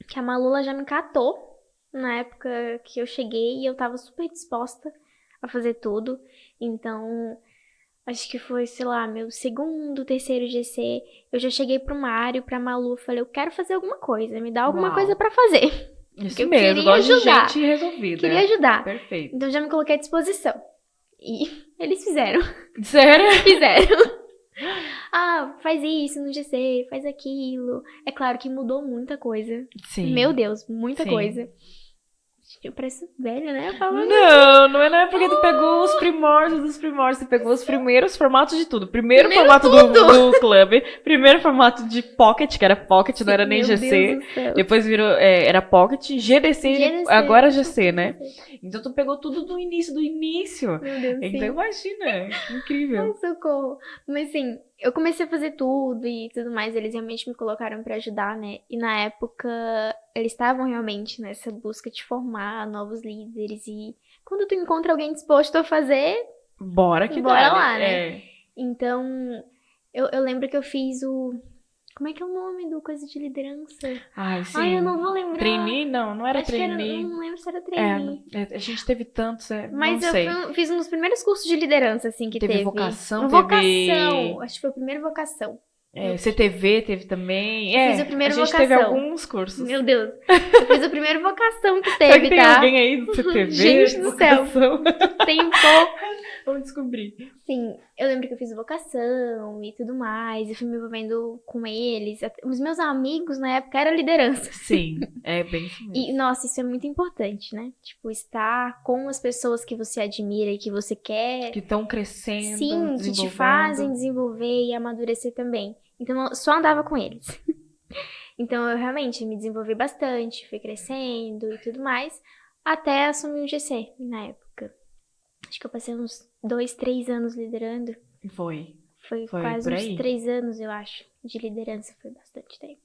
Que a Malula já me catou na época que eu cheguei e eu tava super disposta a fazer tudo. Então, acho que foi, sei lá, meu segundo, terceiro GC. Eu já cheguei pro Mário, pra Malu, falei, eu quero fazer alguma coisa, me dá alguma coisa Uau. pra fazer. Porque Isso eu mesmo, queria gosto de ajudar. gente resolvida. Queria ajudar. Perfeito. Então já me coloquei à disposição. E eles fizeram. Sério? Fizeram. Ah, faz isso no GC, faz aquilo. É claro que mudou muita coisa. Sim. Meu Deus, muita Sim. coisa. Eu pareço velha, né? Eu falo, Não é porque tu pegou os primórdios dos primórdios, tu pegou os primeiros formatos de tudo. Primeiro formato do clube, primeiro formato de Pocket, que era Pocket, não era nem meu GC. Deus do céu. Depois virou, era Pocket, GDC, GDC, agora GC, né? Então tu pegou tudo do início. Meu Deus, Então sim. imagina, que incrível. Ai, socorro. Mas assim, eu comecei a fazer tudo e tudo mais, eles realmente me colocaram pra ajudar, né? E na época, eles estavam realmente nessa busca de formar novos líderes e quando tu encontra alguém disposto a fazer, Bora que bora dá, lá, né? Então, eu lembro que eu fiz o... Como é que é o nome do coisa de liderança? Ai, sim. Ai, eu não vou lembrar. Trainee? Não era Acho que era, trainee. não lembro se era trainee. A gente teve tantos, Mas não eu sei. fiz um dos primeiros cursos de liderança, assim, que teve. Vocação, Vocação. Acho que foi o primeiro vocação. CTV teve também. Eu fiz o primeiro a gente vocação. teve alguns cursos. Meu Deus. Eu fiz o primeiro vocação que teve, Será que tem tá? alguém aí do CTV? Gente do céu. Tem um pouco. Vamos descobrir. Sim, eu lembro que eu fiz vocação e tudo mais. Eu fui me envolvendo com eles. Os meus amigos na época era liderança. Sim, é bem isso mesmo. E, nossa, isso é muito importante, né? Tipo, estar com as pessoas que você admira e que você quer. Que estão crescendo, Sim, que te fazem desenvolver e amadurecer também. Então, eu só andava com eles. Então, eu realmente me desenvolvi bastante, fui crescendo e tudo mais, até assumir o GC na época. Acho que eu passei uns 2, 3 anos liderando. Foi Quase por uns aí. 3 anos, eu acho, de liderança. Foi bastante tempo.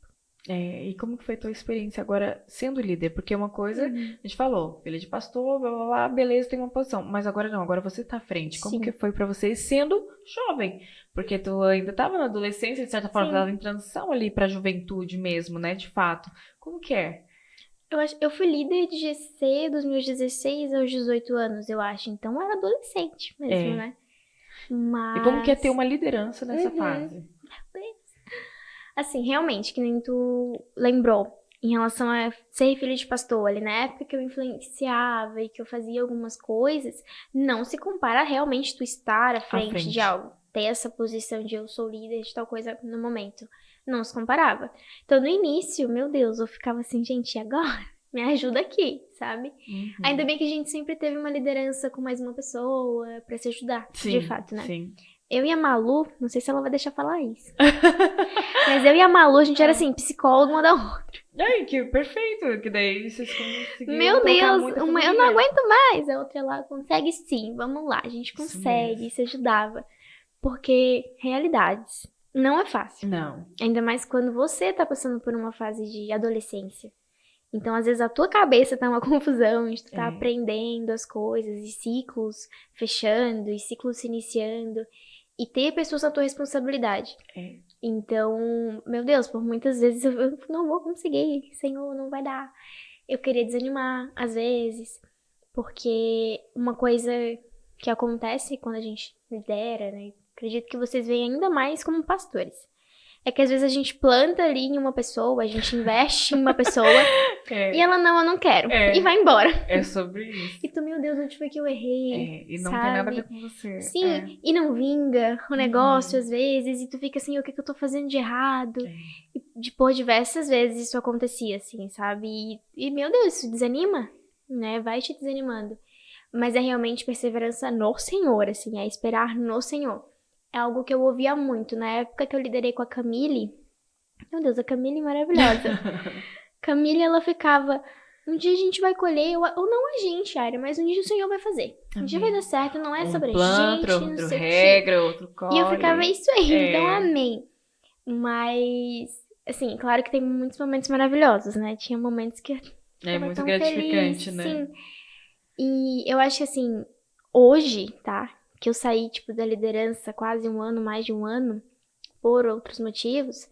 E como que foi a tua experiência agora sendo líder? Porque uma coisa, a gente falou, filha de pastor, blá, blá, blá, beleza, tem uma posição. Mas agora não, agora você tá à frente. Como que foi pra você sendo jovem? Porque tu ainda tava na adolescência, de certa forma, tava em transição ali pra juventude mesmo, né, de fato. Como que é? Eu fui líder de GC dos meus 16 aos 18 anos, eu acho. Então, eu era adolescente mesmo, né? Mas... E como que é ter uma liderança nessa fase? Assim, realmente, que nem tu lembrou, em relação a ser filho de pastor, ali na época que eu influenciava e que eu fazia algumas coisas, não se compara a realmente tu estar à frente de algo, ter essa posição de eu sou líder de tal coisa no momento. Não se comparava. Então, no início, meu Deus, eu ficava assim, gente, e agora? Me ajuda aqui, sabe? Ainda bem que a gente sempre teve uma liderança com mais uma pessoa pra se ajudar, de fato, né? Sim. Eu e a Malu, não sei se ela vai deixar falar isso. Mas eu e a Malu, a gente era assim, psicóloga uma da outra. Ai, que perfeito, que daí vocês conseguiram. Meu Deus, uma eu não aguento mais. A outra lá consegue sim, vamos lá, a gente consegue, se ajudava. Porque realidades não é fácil. Não. Ainda mais quando você tá passando por uma fase de adolescência. Então, às vezes, a tua cabeça tá uma confusão, de tu tá aprendendo as coisas, e ciclos fechando, e ciclos se iniciando, e ter pessoas à tua responsabilidade. Então, meu Deus, por muitas vezes eu não vou conseguir, Senhor, não vai dar. Eu queria desanimar, às vezes, porque uma coisa que acontece quando a gente lidera, né? Acredito que vocês veem ainda mais como pastores. É que às vezes a gente planta ali em uma pessoa, a gente investe em uma pessoa e ela não, eu não quero. E vai embora. É sobre isso. E tu, meu Deus, onde foi que eu errei? E não sabe? tem nada a ver com você. Sim, e não vinga o negócio às vezes, e tu fica assim, o que eu tô fazendo de errado? E por diversas vezes isso acontecia, assim, sabe? E meu Deus, isso desanima, né? Vai te desanimando. Mas é realmente perseverança no Senhor, assim, é esperar no Senhor. É algo que eu ouvia muito. Na época que eu liderei com a Camille, meu Deus, a Camille é maravilhosa. Camille, ela ficava, um dia a gente vai colher, ou não a gente, Aira, mas um dia o Senhor vai fazer. Um dia vai dar certo, não é sobre a gente, não sei o quê. regra, outro código. E eu ficava, isso aí, então amém. Mas, assim, claro que tem muitos momentos maravilhosos, né? Tinha momentos que eu É tava muito tão feliz, gratificante, né? sim. E eu acho que, assim, hoje, tá? Que eu saí, tipo, da liderança quase um ano, mais de um ano, por outros motivos.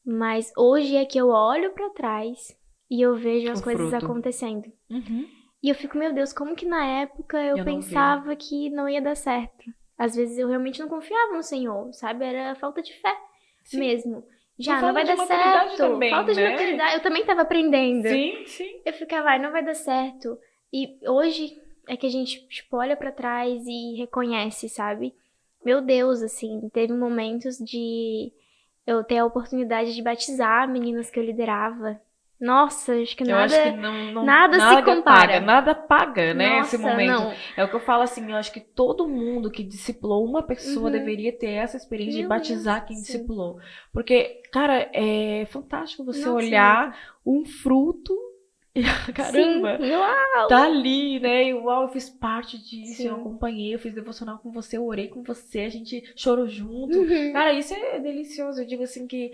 Mas hoje é que eu olho pra trás e eu vejo O as coisas fruto. acontecendo. Uhum. E eu fico, meu Deus, como que na época eu Eu não vi. pensava que não ia dar certo? Às vezes eu realmente não confiava no Senhor, sabe? Era falta de fé Sim. mesmo. Uma Já, não falta vai de dar maturidade certo. também, Falta de né? maturidade. Eu também tava aprendendo. Sim, sim. Eu ficava, ai, não vai dar certo. E hoje é que a gente, tipo, olha pra trás e reconhece, sabe? Meu Deus, assim, teve momentos de eu ter a oportunidade de batizar meninas que eu liderava. Nossa, acho que Eu acho que nada, não nada se compara. nada paga, né, esse Nossa, momento. não. É o que eu falo assim, eu acho que todo mundo que discipulou uma pessoa Uhum. deveria ter essa experiência de Meu Deus, batizar quem sim. discipulou. Porque, cara, é fantástico você Nossa, muito. olhar um fruto e, Sim, caramba, tá uau! ali, né? E uau, eu fiz parte disso, eu Sim. acompanhei, eu fiz devocional com você, eu orei com você, a gente chorou junto. Uhum. Cara, isso é delicioso. Eu digo assim que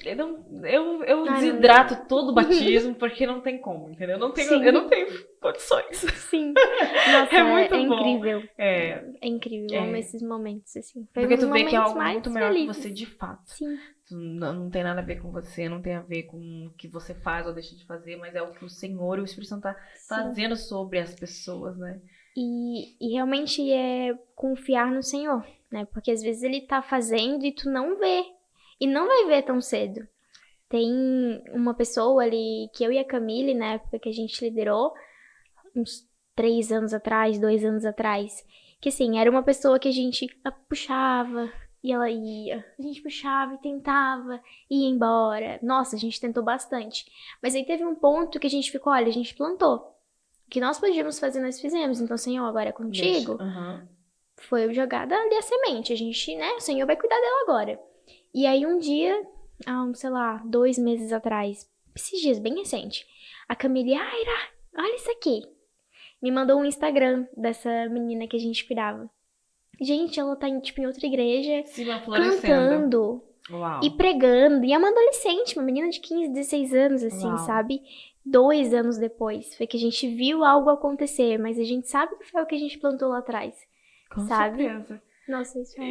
eu Ai, não dá. desidrato todo o batismo porque não tem como, entendeu? Eu não Sim, tenho condições. sim. Nossa, É é muito bom. incrível. É, É incrível, eu amo é. esses momentos, assim. Foi um Porque dos tu vê que é momentos algo mais muito maior que felizes. você de fato. Sim, Não tem nada a ver com você, não tem a ver com o que você faz ou deixa de fazer, mas é o que o Senhor e o Espírito Santo tá sim. fazendo sobre as pessoas, né? E realmente é confiar no Senhor, né? Porque às vezes ele tá fazendo e tu não vê. E não vai ver tão cedo. Tem uma pessoa ali que eu e a Camille, na época que a gente liderou, uns 3 anos atrás, 2 anos atrás, que assim, era uma pessoa que a gente puxava e ela ia. A gente puxava e tentava, ia embora. Nossa, a gente tentou bastante. Mas aí teve um ponto que a gente ficou, olha, a gente plantou. O que nós podíamos fazer, nós fizemos. Então, Senhor, agora é Deixa. contigo. Aham. Foi jogada ali a semente. A gente, né, o Senhor vai cuidar dela agora. E aí um dia, sei lá, 2 meses atrás, esses dias, bem recente, a Camille, Aira, olha isso aqui. Me mandou um Instagram dessa menina que a gente cuidava. Gente, ela tá tipo, em outra igreja, Cima florescendo. cantando e Uau. pregando. E é uma adolescente, uma menina de 15, 16 anos, assim, Uau. sabe? 2 anos depois, foi que a gente viu algo acontecer, mas a gente sabe que foi o que a gente plantou lá atrás, Com sabe? certeza. Nossa, isso é É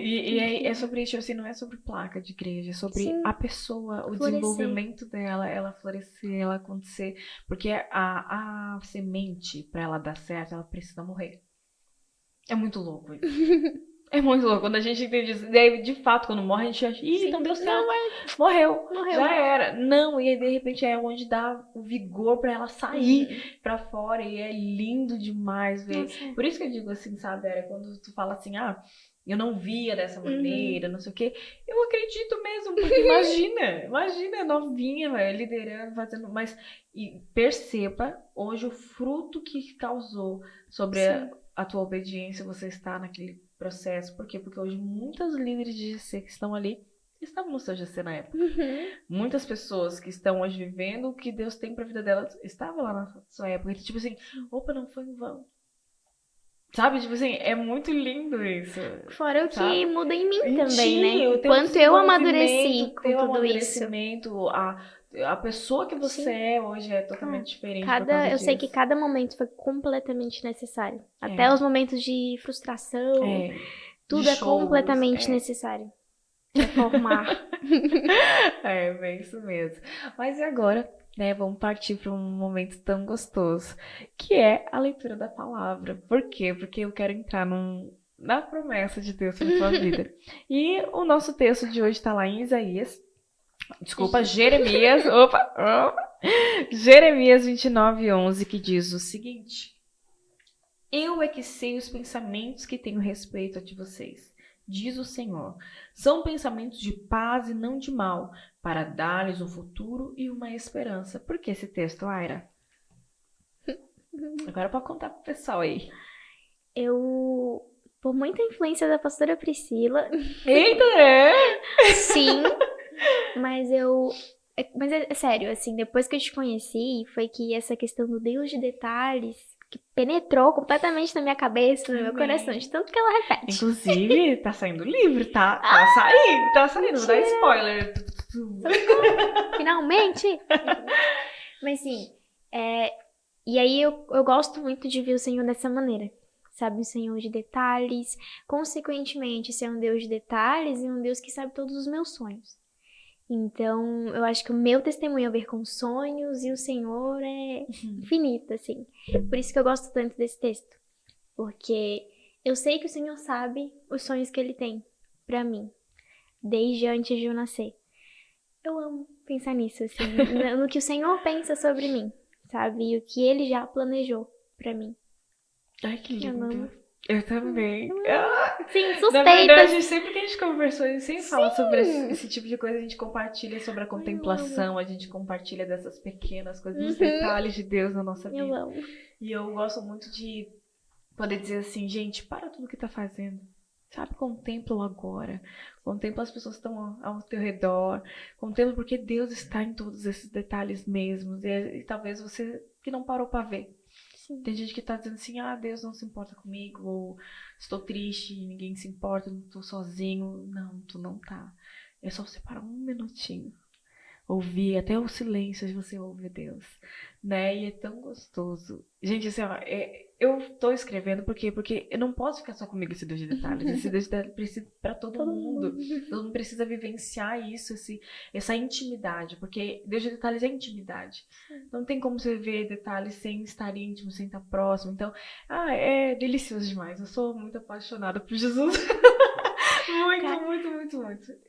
incrível. sobre isso, assim, não é sobre placa de igreja, é sobre Sim, a pessoa, o florescer. desenvolvimento dela, ela florescer, ela acontecer. Porque a semente, pra ela dar certo, ela precisa morrer. É muito louco isso. É muito louco. Quando a gente entende isso, daí, de fato, quando morre, a gente acha, ih, Sim. não deu certo, Não, morreu, morreu. já era. Não, e aí, de repente, é onde dá o vigor pra ela Uhum. sair pra fora, e é lindo demais ver. Nossa. Por isso que eu digo assim, sabe, Era, quando tu fala assim, eu não via dessa Uhum. maneira, não sei o quê. Eu acredito mesmo, porque imagina, novinha, velho, liderando, fazendo, mas e perceba hoje o fruto que causou sobre Sim. a tua obediência, você está naquele processo. Por quê? Porque hoje muitos líderes de GC que estão ali estavam no seu GC na época. Uhum. Muitas pessoas que estão hoje vivendo o que Deus tem pra vida delas estavam lá na sua época. E, tipo assim, opa, não foi em vão. Sabe? Tipo assim, é muito lindo isso. Fora o que Sabe? muda em mim Em também, ti, né? o O teu quanto eu desenvolvimento, amadureci o com teu tudo isso. amadurecimento, a pessoa que você Sim. é hoje é Ah, totalmente diferente por causa eu sei que disso. cada momento foi completamente necessário. Até É, os momentos de frustração, de tudo é choros, completamente necessário pra formar. bem isso mesmo. Mas e agora, né, vamos partir para um momento tão gostoso, que é a leitura da palavra. Por quê? Porque eu quero entrar na promessa de Deus para sua vida. E o nosso texto de hoje está lá em Isaías, desculpa, Jeremias, opa, Jeremias 29:11, que diz o seguinte: Eu é que sei os pensamentos que tenho a respeito de vocês, diz o Senhor. São pensamentos de paz e não de mal, para dar-lhes um futuro e uma esperança. Por que esse texto, Aira? Agora para contar pro pessoal aí. Eu, por muita influência da pastora Priscila, Eita, é? sim, mas mas é sério, assim, depois que eu te conheci, foi que essa questão do Deus de detalhes que penetrou completamente na minha cabeça, no meu Amém. coração, de tanto que ela repete. Inclusive, tá saindo livro, tá? Tá saindo, vou dar spoiler. Finalmente! Mas sim, e aí eu gosto muito de ver o Senhor dessa maneira. Sabe, um Senhor de detalhes. Consequentemente, ser um Deus de detalhes e um Deus que sabe todos os meus sonhos. Então, eu acho que o meu testemunho é ver com sonhos e o Senhor é infinito, assim. Por isso que eu gosto tanto desse texto. Porque eu sei que o Senhor sabe os sonhos que Ele tem pra mim, desde antes de eu nascer. Eu amo pensar nisso, assim, no que o Senhor pensa sobre mim, sabe? E o que Ele já planejou pra mim. Ai, que Eu lindo. amo. Eu também. Sim, Na suspeitas. verdade, sempre que a gente conversou, a gente sempre fala sobre esse tipo de coisa, a gente compartilha sobre a contemplação, a gente compartilha dessas pequenas coisas, dos detalhes de Deus na nossa vida. Eu amo. E eu gosto muito de poder dizer assim, gente, para tudo que tá fazendo. Sabe, contempla o agora. Contempla as pessoas que estão ao teu redor. Contempla porque Deus está em todos esses detalhes mesmos. E talvez você que não parou para ver. Sim. Tem gente que tá dizendo assim, Deus não se importa comigo, ou estou triste, ninguém se importa, não tô sozinho. Não, tu não tá. É só você parar um minutinho. Ouvir, até o silêncio você ouve Deus, né? E é tão gostoso. Gente, assim, ó, eu tô escrevendo porque eu não posso ficar só comigo esse Deus de detalhes. Esse Deus de detalhes precisa para todo mundo. Todo mundo precisa vivenciar isso, essa intimidade, porque Deus de detalhes é intimidade. Não tem como você ver detalhes sem estar íntimo, sem estar próximo. Então, é delicioso demais. Eu sou muito apaixonada por Jesus. Muito.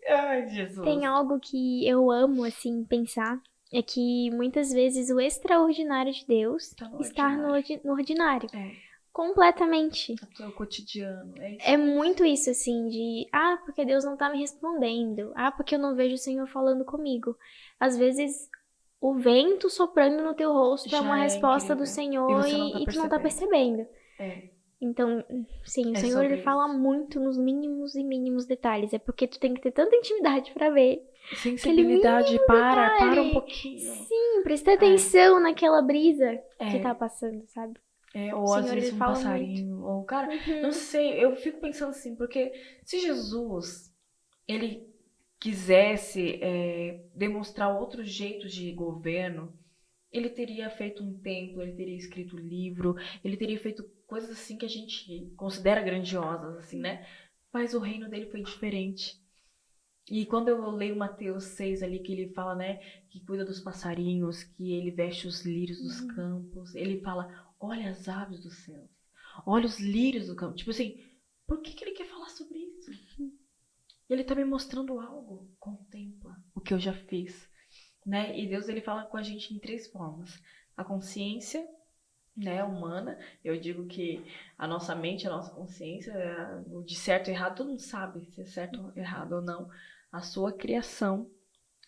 Ai, Jesus. Tem algo que eu amo, assim, pensar. É que muitas vezes o extraordinário de Deus está no ordinário. Completamente. É o cotidiano. É muito isso, assim, de... porque Deus não tá me respondendo. Porque eu não vejo o Senhor falando comigo. Às vezes, o vento soprando no teu rosto é uma resposta do Senhor e tu não tá percebendo. Então, sim, o Senhor ele fala muito nos mínimos e mínimos detalhes. É porque tu tem que ter tanta intimidade pra ver. Sensibilidade, para um pouquinho. Sim, presta atenção naquela brisa que tá passando, sabe? Ou às vezes um passarinho, ou cara, não sei, eu fico pensando assim, porque se Jesus, ele quisesse demonstrar outros jeitos de governo, ele teria feito um templo, ele teria escrito livro, ele teria feito coisas assim que a gente considera grandiosas, assim, né? Mas o reino dele foi diferente. E quando eu leio Mateus 6 ali, que ele fala, né, que cuida dos passarinhos, que ele veste os lírios dos campos, ele fala, olha as aves do céu, olha os lírios do campo. Tipo assim, por que ele quer falar sobre isso? Ele tá me mostrando algo. Contempla o que eu já fiz, né? E Deus, ele fala com a gente em 3 formas. A consciência, né, humana. Eu digo que a nossa mente, a nossa consciência, o de certo e errado, todo mundo sabe se é certo ou errado ou não. A sua criação.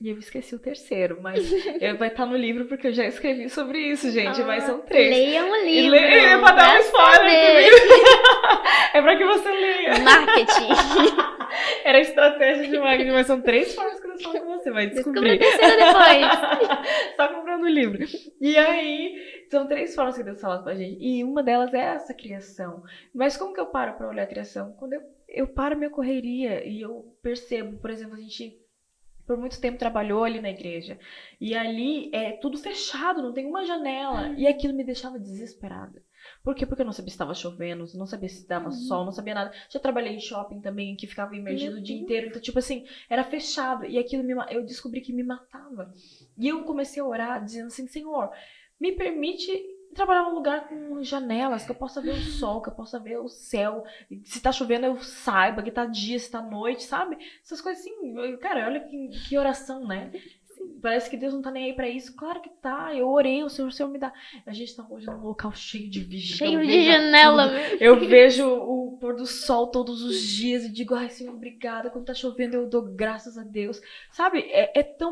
E eu esqueci o terceiro, mas vai estar no livro porque eu já escrevi sobre isso, gente. Mas são 3. Leiam o livro. É pra dar um spoiler. É pra que você leia. Marketing. Era estratégia de marketing, mas são 3 formas que eu falo com você, vai descobrir. Descubra a terceira depois. Só comprando o livro. E aí, são 3 formas que Deus fala pra gente. E uma delas é essa criação. Mas como que eu paro pra olhar a criação? Quando eu paro minha correria e eu percebo, por exemplo, a gente por muito tempo trabalhou ali na igreja. E ali é tudo fechado, não tem uma janela. E aquilo me deixava desesperada. Por quê? Porque eu não sabia se estava chovendo, não sabia se dava sol, não sabia nada. Já trabalhei em shopping também, que ficava imergido o dia inteiro. Então, tipo assim, era fechado. E aquilo eu descobri que me matava. E eu comecei a orar, dizendo assim, Senhor, me permite trabalhar num lugar com janelas, que eu possa ver o sol, que eu possa ver o céu. Se tá chovendo, eu saiba que tá dia, se tá noite, sabe? Essas coisas assim. Cara, olha que oração, né? Parece que Deus não tá nem aí pra isso. Claro que tá. Eu orei, o Senhor me dá. A gente tá hoje num local cheio de vídeo. Cheio de janela. Eu vejo o pôr do sol todos os dias e digo, ai, Senhor, obrigada. Quando tá chovendo, eu dou graças a Deus. Sabe?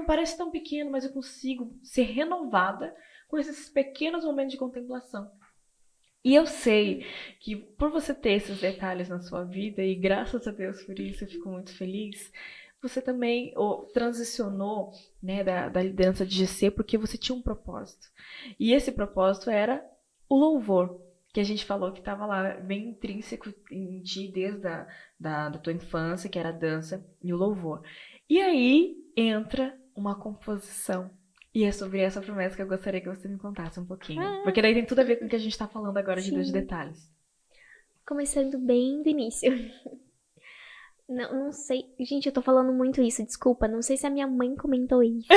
Parece tão pequeno, mas eu consigo ser renovada com esses pequenos momentos de contemplação. E eu sei que por você ter esses detalhes na sua vida, e graças a Deus por isso eu fico muito feliz, você também transicionou, né, da liderança de GC porque você tinha um propósito. E esse propósito era o louvor. que a gente falou que estava lá bem intrínseco em ti desde da tua infância, que era a dança e o louvor. E aí entra uma composição. E é sobre essa promessa que eu gostaria que você me contasse um pouquinho. Porque daí tem tudo a ver com o que a gente tá falando agora de Deus de Sim. detalhes. Começando bem do início. Não sei. Gente, eu tô falando muito isso, desculpa. Não sei se a minha mãe comentou isso.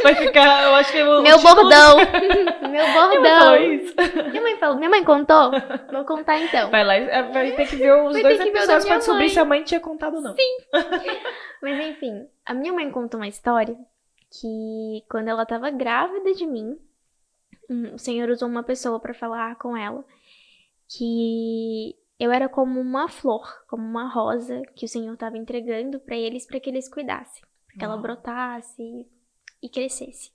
Vai ficar, eu acho que eu. Meu bordão! Meu Minha mãe bordão! falou isso. Minha mãe contou? Vou contar então. Vai lá, vai ter que ver os Vai dois ter que ver o da episódios pra minha descobrir mãe. se a mãe tinha contado ou não. Sim. Mas enfim, a minha mãe contou uma história que quando ela tava grávida de mim, o Senhor usou uma pessoa pra falar com ela que eu era como uma flor, como uma rosa que o Senhor tava entregando pra eles para que eles cuidassem, pra que ela Uau. brotasse e crescesse.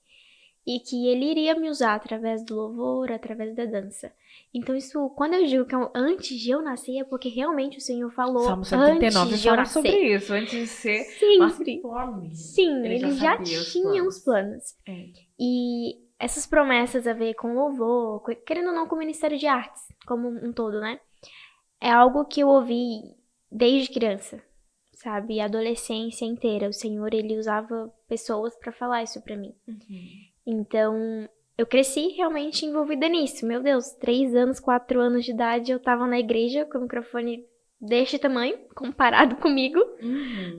E que ele iria me usar através do louvor, através da dança. Então isso, quando eu digo que antes de eu nascer, é porque realmente o Senhor falou Salmo 139 antes de eu fala nascer. sobre isso, antes de ser Sempre. forme. Sim, ele já sabia tinha os planos. É. E essas promessas a ver com louvor, querendo ou não com o Ministério de Artes, como um todo, né? É algo que eu ouvi desde criança, sabe? A adolescência inteira. O Senhor, ele usava pessoas pra falar isso pra mim. Então, eu cresci realmente envolvida nisso. Meu Deus, 3 anos, 4 anos de idade, eu tava na igreja com o microfone deste tamanho, comparado comigo,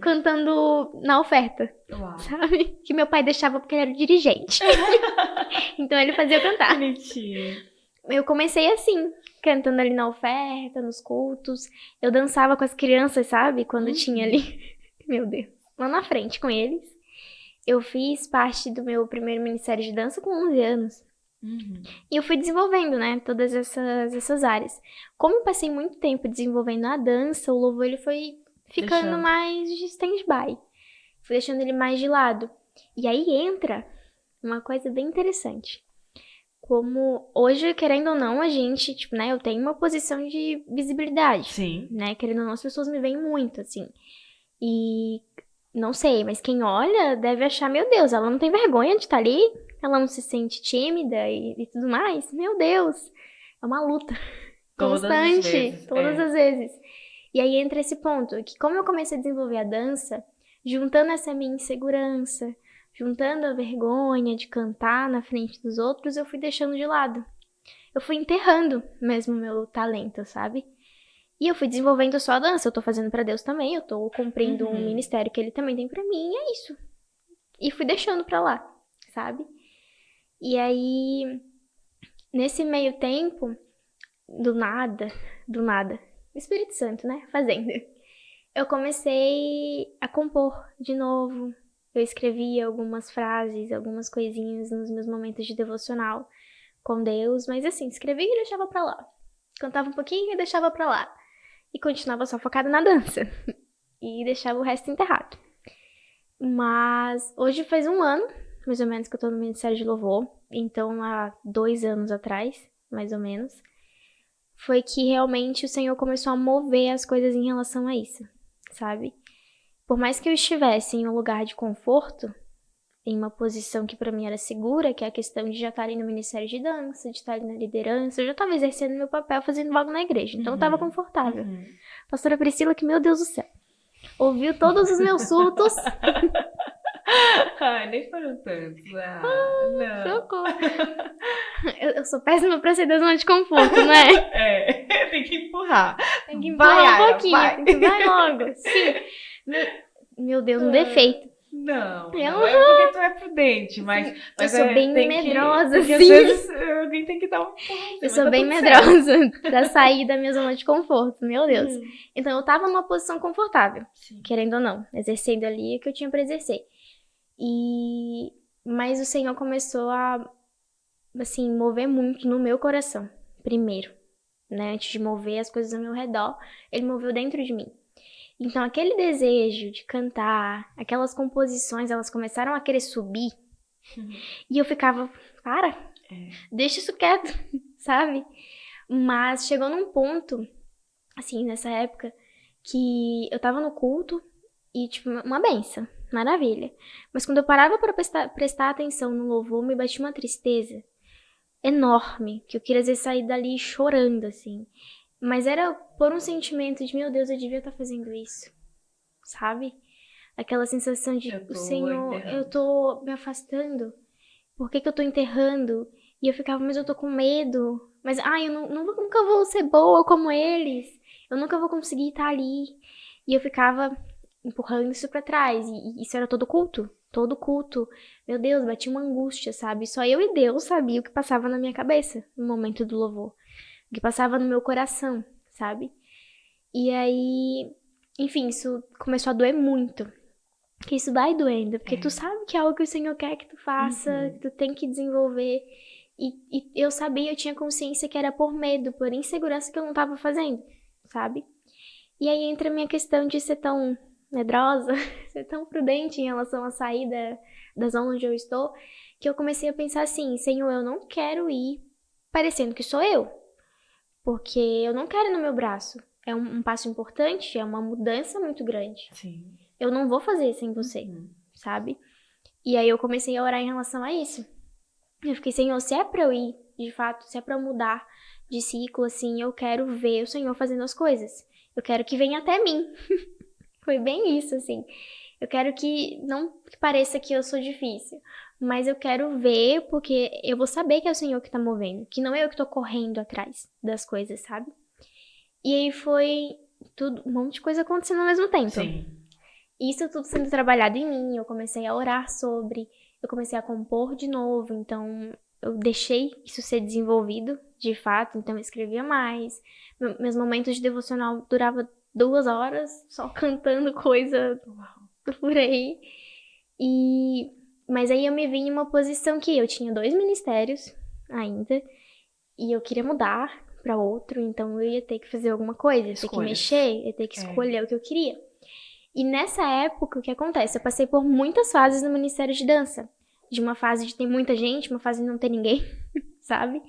cantando na oferta, Uau. sabe? Que meu pai deixava porque ele era o dirigente. Então ele fazia eu cantar. Bonitinho. Eu comecei assim, cantando ali na oferta, nos cultos. Eu dançava com as crianças, sabe? Quando tinha ali, meu Deus, lá na frente com eles. Eu fiz parte do meu primeiro ministério de dança com 11 anos. E eu fui desenvolvendo, né, todas essas áreas. Como eu passei muito tempo desenvolvendo a dança, o louvor ele foi ficando Deixando. mais de stand-by. Fui deixando ele mais de lado. E aí entra uma coisa bem interessante. Como hoje, querendo ou não, a gente, tipo, né, eu tenho uma posição de visibilidade. Sim. Né, querendo ou não, as pessoas me veem muito, assim. E não sei, mas quem olha deve achar, meu Deus, ela não tem vergonha de estar ali, ela não se sente tímida e tudo mais. Meu Deus, é uma luta constante, todas as vezes. E aí entra esse ponto, que como eu comecei a desenvolver a dança, juntando essa minha insegurança, juntando a vergonha de cantar na frente dos outros, eu fui deixando de lado. Eu fui enterrando mesmo o meu talento, sabe? E eu fui desenvolvendo só a dança, eu tô fazendo pra Deus também, eu tô cumprindo um ministério que ele também tem pra mim, e é isso. E fui deixando pra lá, sabe? E aí, nesse meio tempo, do nada, o Espírito Santo, né, fazendo, eu comecei a compor de novo. Eu escrevia algumas frases, algumas coisinhas nos meus momentos de devocional com Deus, mas assim, escrevia e deixava pra lá. Cantava um pouquinho e deixava pra lá. E continuava só focada na dança. E deixava o resto enterrado. Mas hoje faz 1 ano, mais ou menos, que eu tô no Ministério de Louvor. Então, há 2 anos atrás, mais ou menos, foi que realmente o Senhor começou a mover as coisas em relação a isso, sabe? Por mais que eu estivesse em um lugar de conforto, em uma posição que pra mim era segura, que é a questão de já estar ali no Ministério de Dança, de estar ali na liderança, eu já estava exercendo meu papel, fazendo algo na igreja, então eu estava confortável. Pastora Priscila, que meu Deus do céu, ouviu todos os meus surtos. Ai, nem foram tantos. Não. Socorro. Eu sou péssima pra sair da zona de conforto, né? Tem que empurrar. Tem que empurrar Vai, um Ara, pouquinho, vai. tem que vai logo. Sim. Meu Deus, um defeito. Não, é porque tu é prudente, mas eu sou bem medrosa, porque sim. às vezes alguém tem que dar um empurrãozinho. Eu sou bem medrosa pra sair da minha zona de conforto, meu Deus. Então eu tava numa posição confortável, querendo ou não, exercendo ali o que eu tinha pra exercer. Mas o Senhor começou a, assim, mover muito no meu coração, primeiro, né? Antes de mover as coisas ao meu redor, Ele moveu dentro de mim. Então aquele desejo de cantar, aquelas composições, elas começaram a querer subir. E eu ficava, deixa isso quieto, sabe? Mas chegou num ponto, assim, nessa época, que eu tava no culto e, tipo, uma benção, maravilha. Mas quando eu parava pra prestar atenção no louvor, me batia uma tristeza. enorme, que eu queria às vezes sair dali chorando, assim. Mas era por um sentimento de, meu Deus, eu devia estar fazendo isso, sabe? Aquela sensação de, Eu o tô Senhor, eu enterrando. tô me afastando. Por que que eu tô enterrando? E eu ficava, mas eu tô com medo. Mas, ai, eu nunca vou ser boa como eles. Eu nunca vou conseguir estar ali. E eu ficava empurrando isso pra trás. E isso era todo culto. Todo culto. Meu Deus, batia uma angústia, sabe? Só eu e Deus sabia o que passava na minha cabeça no momento do louvor. O que passava no meu coração, sabe? E aí, enfim, isso começou a doer muito. Que isso vai doendo, porque tu É. sabe que é algo que o Senhor quer que tu faça, que Uhum. tu tem que desenvolver. E eu sabia, eu tinha consciência que era por medo, por insegurança que eu não tava fazendo, sabe? E aí entra a minha questão de ser tão medrosa, ser tão prudente em relação à saída da zona onde eu estou, que eu comecei a pensar assim, Senhor, eu não quero ir parecendo que sou eu, porque eu não quero ir no meu braço. É um passo importante, é uma mudança muito grande. Sim. Eu não vou fazer sem você, Uhum. sabe? E aí eu comecei a orar em relação a isso. Eu fiquei, Senhor, se é pra eu ir, de fato, se é pra eu mudar de ciclo, assim, eu quero ver o Senhor fazendo as coisas. Eu quero que venha até mim. Foi bem isso, assim. Eu quero que não que pareça que eu sou difícil, mas eu quero ver porque eu vou saber que é o Senhor que tá movendo, que não é eu que tô correndo atrás das coisas, sabe? E aí foi tudo, um monte de coisa acontecendo ao mesmo tempo. Sim. Isso tudo sendo trabalhado em mim, eu comecei a orar sobre, eu comecei a compor de novo, então eu deixei isso ser desenvolvido, de fato, então eu escrevia mais. Meus momentos de devocional duravam 2 horas, só cantando coisa Uau. por aí. E mas aí eu me vi em uma posição que eu tinha 2 ministérios ainda, e eu queria mudar para outro, então eu ia ter que fazer alguma coisa, ia ter que Escolhas. mexer, ia ter que É. escolher o que eu queria. E nessa época, o que acontece? Eu passei por muitas fases no Ministério de Dança. De uma fase de ter muita gente, uma fase de não ter ninguém, sabe?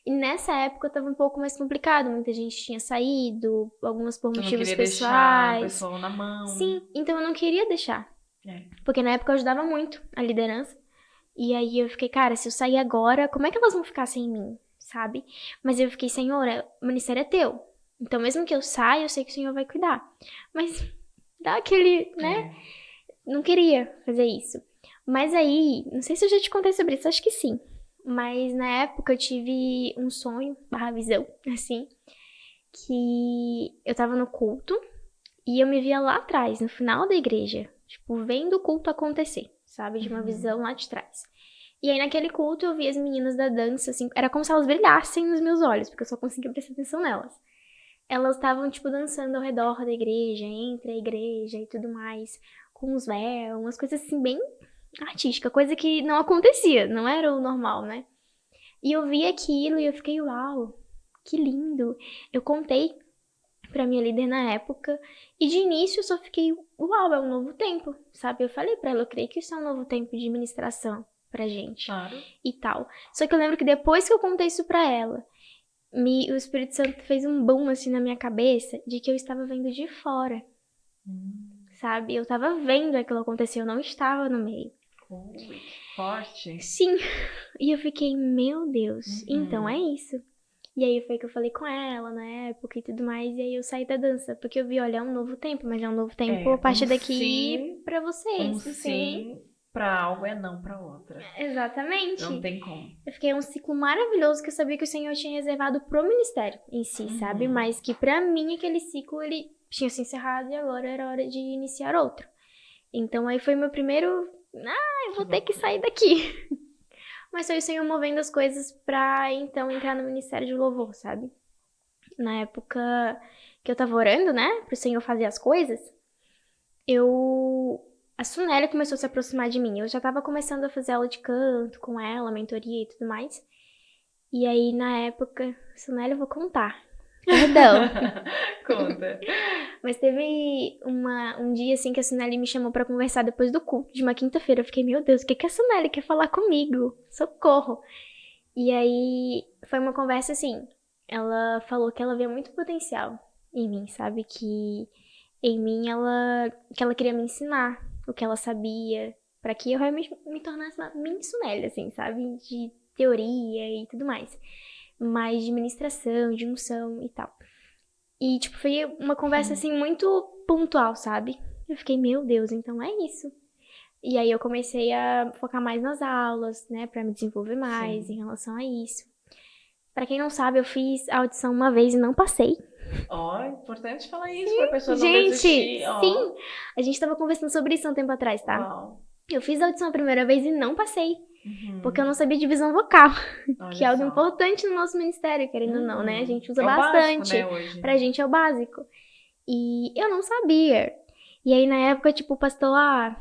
E nessa época tava um pouco mais complicado. Muita gente tinha saído, algumas por Tu não motivos queria deixar o pessoais. pessoal na mão. Sim, então eu não queria deixar. É. Porque na época eu ajudava muito a liderança. E aí eu fiquei, cara, se eu sair agora, como é que elas vão ficar sem mim, sabe? Mas eu fiquei, Senhor, o ministério é teu. Então mesmo que eu saia, eu sei que o Senhor vai cuidar. Mas dá aquele, né? É. Não queria fazer isso. Mas aí, não sei se eu já te contei sobre isso, acho que sim. Mas na época eu tive um sonho, barra visão, assim, que eu tava no culto e eu me via lá atrás, no final da igreja, tipo, vendo o culto acontecer, sabe? De uma Uhum. visão lá de trás. E aí naquele culto eu vi as meninas da dança, assim, era como se elas brilhassem nos meus olhos, porque eu só conseguia prestar atenção nelas. Elas estavam, tipo, dançando ao redor da igreja, entre a igreja e tudo mais, com os véus, umas coisas assim, bem artística, coisa que não acontecia, não era o normal, né? E eu vi aquilo e eu fiquei, uau, que lindo. Eu contei pra minha líder na época e de início eu só fiquei, uau, é um novo tempo, sabe? Eu falei pra ela, eu creio que isso é um novo tempo de ministração pra gente Claro. e tal. Só que eu lembro que depois que eu contei isso pra ela, o Espírito Santo fez um boom assim na minha cabeça de que eu estava vendo de fora, Hum. sabe? Eu tava vendo aquilo acontecer, eu não estava no meio. Ui, que forte. Sim, e eu fiquei, meu Deus, então é Uhum. isso. E aí foi que eu falei com ela na época e tudo mais, e aí eu saí da dança, porque eu vi, olha, é um novo tempo, mas é um novo tempo a É, partir daqui pra um vocês, sim, sim pra algo é não pra outra. Não exatamente. tem como. Eu fiquei um ciclo maravilhoso que eu sabia que o Senhor tinha reservado pro ministério em si, sabe? Uhum. Mas que pra mim aquele ciclo ele tinha se encerrado e agora era hora de iniciar outro. Então aí foi meu primeiro, eu Que vou ter que loucura. sair daqui. Mas foi o Senhor movendo as coisas pra então entrar no ministério de louvor, sabe? Na época que eu tava orando, né, pro Senhor fazer as coisas, eu. A Sunélia começou a se aproximar de mim. Eu já tava começando a fazer aula de canto com ela, mentoria e tudo mais. E aí, na época, Sunélia, eu vou contar. Perdão. Conta. Mas teve um dia assim que a Suneli me chamou pra conversar depois do culto, de uma quinta-feira. Eu fiquei, meu Deus, o que que a Suneli quer falar comigo? Socorro. E aí foi uma conversa assim. Ela falou que ela via muito potencial em mim, sabe? Que em mim que ela queria me ensinar o que ela sabia, pra que eu realmente me tornasse uma mini Suneli, assim, sabe? De teoria e tudo mais. Mais de ministração, de unção e tal. E, tipo, foi uma conversa, assim, muito pontual, sabe? Eu fiquei, meu Deus, então é isso. E aí eu comecei a focar mais nas aulas, né? Pra me desenvolver mais em relação a isso. Pra quem não sabe, eu fiz a audição uma vez e não passei. Ó, é importante falar isso pra pessoa não Gente, desistir. Ó. sim! A gente tava conversando sobre isso há um tempo atrás, tá? Uau. Eu fiz a audição a primeira vez e não passei. Uhum. Porque eu não sabia divisão vocal. Olha Que é algo só. importante no nosso ministério, querendo ou não, né? A gente usa É o bastante. básico, né, hoje. Pra gente é o básico. E eu não sabia. E aí, na época, tipo, o pastor,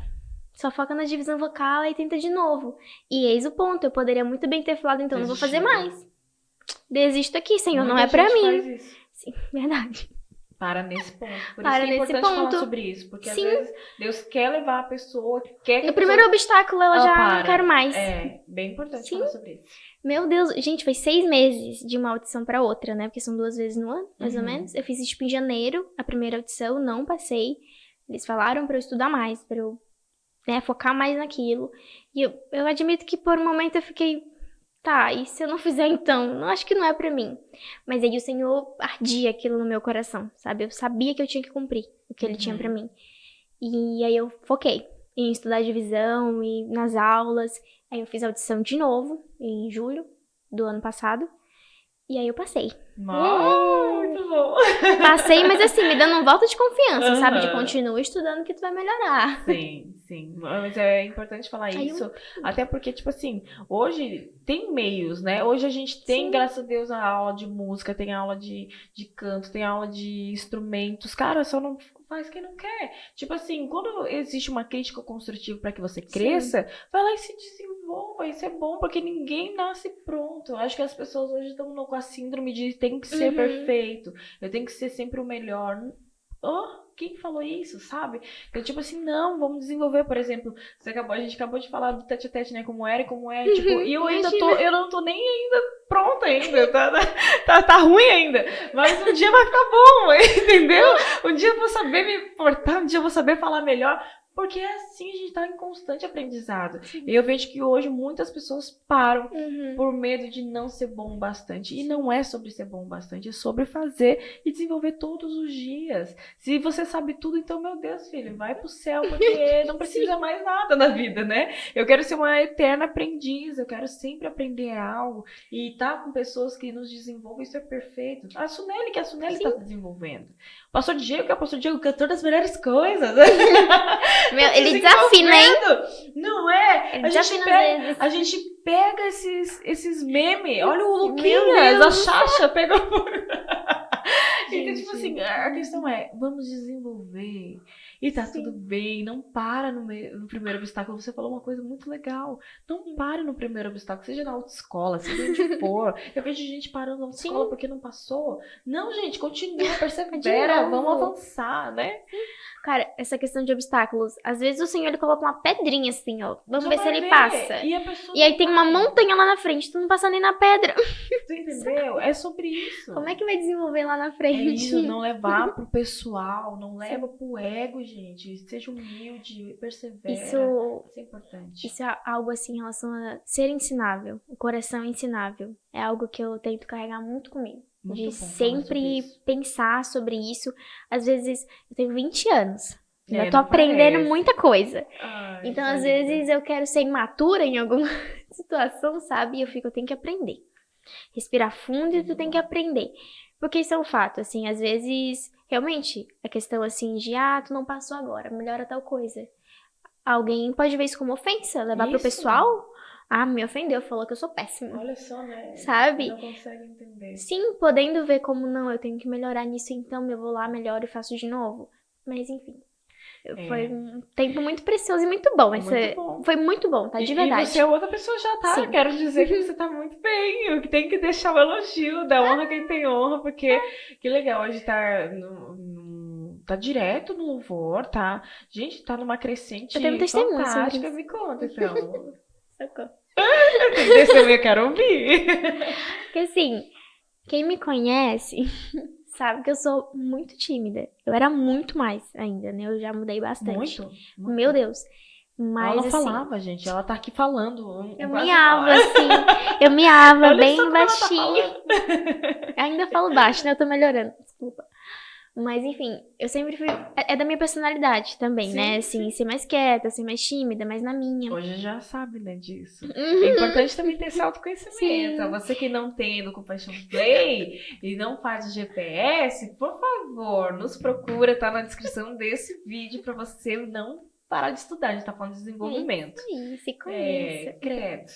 só foca na divisão vocal e tenta de novo. E eis o ponto, eu poderia muito bem ter falado, então não vou fazer mais. Desisto aqui, Senhor, não é pra mim. Faz isso. Sim, verdade. Para nesse ponto. Por Para isso que é nesse importante falar ponto. sobre isso. Porque Sim. às vezes Deus quer levar a pessoa, quer que No a primeiro pessoa... obstáculo eu já não quero mais. É, bem importante Sim. falar sobre isso. Meu Deus, gente, foi 6 meses de uma audição pra outra, né? Porque são 2 vezes no ano, mais ou menos. Eu fiz, tipo, em janeiro, a primeira audição, não passei. Eles falaram pra eu estudar mais, pra eu, né, focar mais naquilo. E eu admito que por um momento eu fiquei, tá, e se eu não fizer então? Não, acho que não é pra mim. Mas aí o Senhor ardia aquilo no meu coração, sabe? Eu sabia que eu tinha que cumprir o que Ele tinha pra mim. E aí eu foquei em estudar divisão e nas aulas. Aí eu fiz a audição de novo, em julho do ano passado. E aí eu passei. Muito bom. Passei, mas assim, me dando um voto de confiança, sabe? De Aham. continua estudando que tu vai melhorar. Sim, sim. Mas é importante falar Aí isso, até porque, tipo assim, hoje tem meios, né? Hoje a gente tem, Sim. graças a Deus, a aula de música, tem aula de canto, tem aula de instrumentos. Cara, só não faz quem não quer. Tipo assim, quando existe uma crítica construtiva para que você cresça, vai lá e se desenvolva. Isso é bom, porque ninguém nasce pronto. Eu acho que as pessoas hoje estão com a síndrome de tem que ser perfeito, eu tenho que ser sempre o melhor. Quem falou isso, sabe? Então, tipo assim, não, vamos desenvolver, por exemplo, a gente acabou de falar do tete-a-tete, né, como era e como é, tipo, e eu não tô nem ainda pronta ainda, tá ruim ainda, mas um dia vai ficar bom, entendeu? Um dia eu vou saber me portar, um dia eu vou saber falar melhor, porque é assim, a gente tá em constante aprendizado. E eu vejo que hoje muitas pessoas param por medo de não ser bom o bastante. E não é sobre ser bom o bastante, é sobre fazer e desenvolver todos os dias. Se você sabe tudo, então, meu Deus, filho, vai pro céu, porque não precisa mais nada na vida, né? Eu quero ser uma eterna aprendiz, eu quero sempre aprender algo. E tá com pessoas que nos desenvolvem, isso é perfeito. A Suneli tá se desenvolvendo. O pastor Diego, que é o pastor Diego, cantor das melhores coisas. Meu, ele desafina, hein? Não é? Ele A gente pega esses memes. Olha o Luquinhas, a Xaxa pegou. Então, tipo assim, a questão é, vamos desenvolver. E tá tudo bem, não para no primeiro obstáculo. Você falou uma coisa muito legal. Não para no primeiro obstáculo, seja na autoescola, seja onde for. Eu vejo gente parando na autoescola porque não passou. Não, gente, continua, persevera, vamos avançar, né? Cara, essa questão de obstáculos, às vezes o Senhor ele coloca uma pedrinha assim, ó. Vamos Já ver se vai ele ver. passa. E aí tem uma montanha lá na frente, tu não passa nem na pedra. Tu entendeu? É sobre isso. Como é que vai desenvolver lá na É frente? isso, não levar pro pessoal, não leva pro ego, gente. Seja humilde, persevera. Isso é importante. Isso é algo assim em relação a ser ensinável. O coração ensinável. É algo que eu tento carregar muito comigo. Muito de bom sempre sobre pensar sobre isso. Às vezes, eu tenho 20 anos. É, Eu tô não aprendendo parece. muita coisa. Ai, Então, às vezes, eu quero ser imatura em alguma situação, sabe? E eu tenho que aprender. Respirar fundo e tu tem que aprender. Porque isso é um fato, assim, às vezes, realmente, a questão assim de, tu não passou agora, melhora tal coisa. Alguém pode ver isso como ofensa, levar pro pessoal. Me ofendeu, falou que eu sou péssima. Olha só, né? Sabe? Não consegue entender. Sim, podendo ver como não, eu tenho que melhorar nisso, então eu vou lá, melhoro e faço de novo. Mas enfim, foi um tempo muito precioso e muito bom. Foi muito bom, tá? De verdade. E você é outra pessoa já, tá? Sim. Quero dizer que você tá muito bem. Eu tenho que deixar o elogio, dar honra a quem tem honra, porque que legal hoje tá tá direto no louvor, tá? Gente, tá numa crescente eu tenho testemunho fantástica. Me conta, então. Socorro. Desse eu quero ouvir. Porque assim, quem me conhece sabe que eu sou muito tímida. Eu era muito mais ainda, né? Eu já mudei bastante. Muito? Meu Deus. Ela Mas não assim, falava, gente. Ela tá aqui falando. eu Quase miava, fala. assim. Eu miava Olha bem só como ela tá baixinho. falando. Ainda falo baixo, né? Eu tô melhorando, desculpa. Mas enfim, eu sempre fui. É da minha personalidade também, né? Sim, Assim, sim. ser mais quieta, ser mais tímida, mais na minha. Hoje já sabe, né, disso. É Uhum, importante também ter esse autoconhecimento. sim. Você que não tem no Compaixão Play e não faz o GPS, por favor, nos procura, tá na descrição desse vídeo pra você não parar de estudar. A gente tá falando de É isso desenvolvimento. aí, se conheça. É, credo.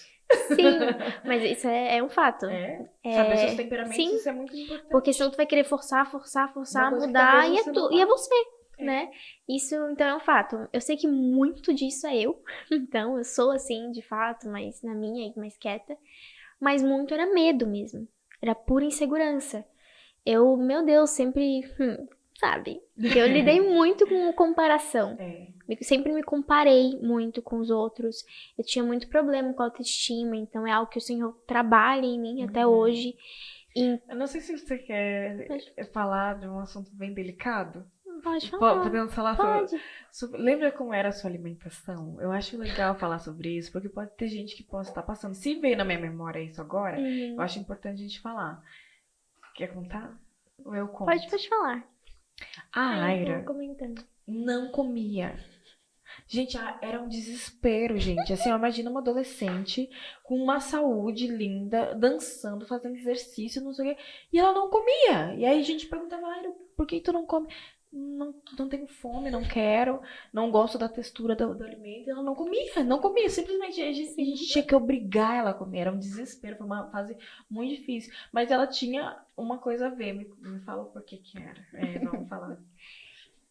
Sim, mas isso é um fato. É, saber seus É, temperamentos, sim, isso é muito porque senão importante. tu vai querer forçar, Uma a coisa que mudar talvez e você não e é vá. você, É. né? Isso, então, é um fato. Eu sei que muito disso é eu. Então, eu sou assim, de fato, mas na minha, mais quieta. Mas muito era medo mesmo. Era pura insegurança. Eu, meu Deus, sempre, sabe? Eu lidei muito com comparação. É. Sempre me comparei muito com os outros. Eu tinha muito problema com a autoestima, então é algo que o Senhor trabalha em mim até Uhum. hoje. E Eu não sei se você quer falar de um assunto bem delicado. pode falar, Podemos falar pode. lembra como era a sua alimentação? Eu acho legal falar sobre isso, porque pode ter gente que possa estar passando. Se veio na minha memória isso agora, eu Uhum. acho importante a gente falar. Quer contar? Ou eu conto? Pode falar. A Aí eu vou Aira comentando. não comia. Gente, era um desespero, gente. Assim, ó, imagina uma adolescente com uma saúde linda, dançando, fazendo exercício, não sei o quê, e ela não comia. E aí a gente perguntava, Aira, por que tu não come? Não, não tenho fome, não quero, não gosto da textura do alimento. E ela não comia, não comia. Simplesmente a gente tinha que obrigar ela a comer. Era um desespero, foi uma fase muito difícil. Mas ela tinha uma coisa a ver. Me fala por que que era. É, vamos falar.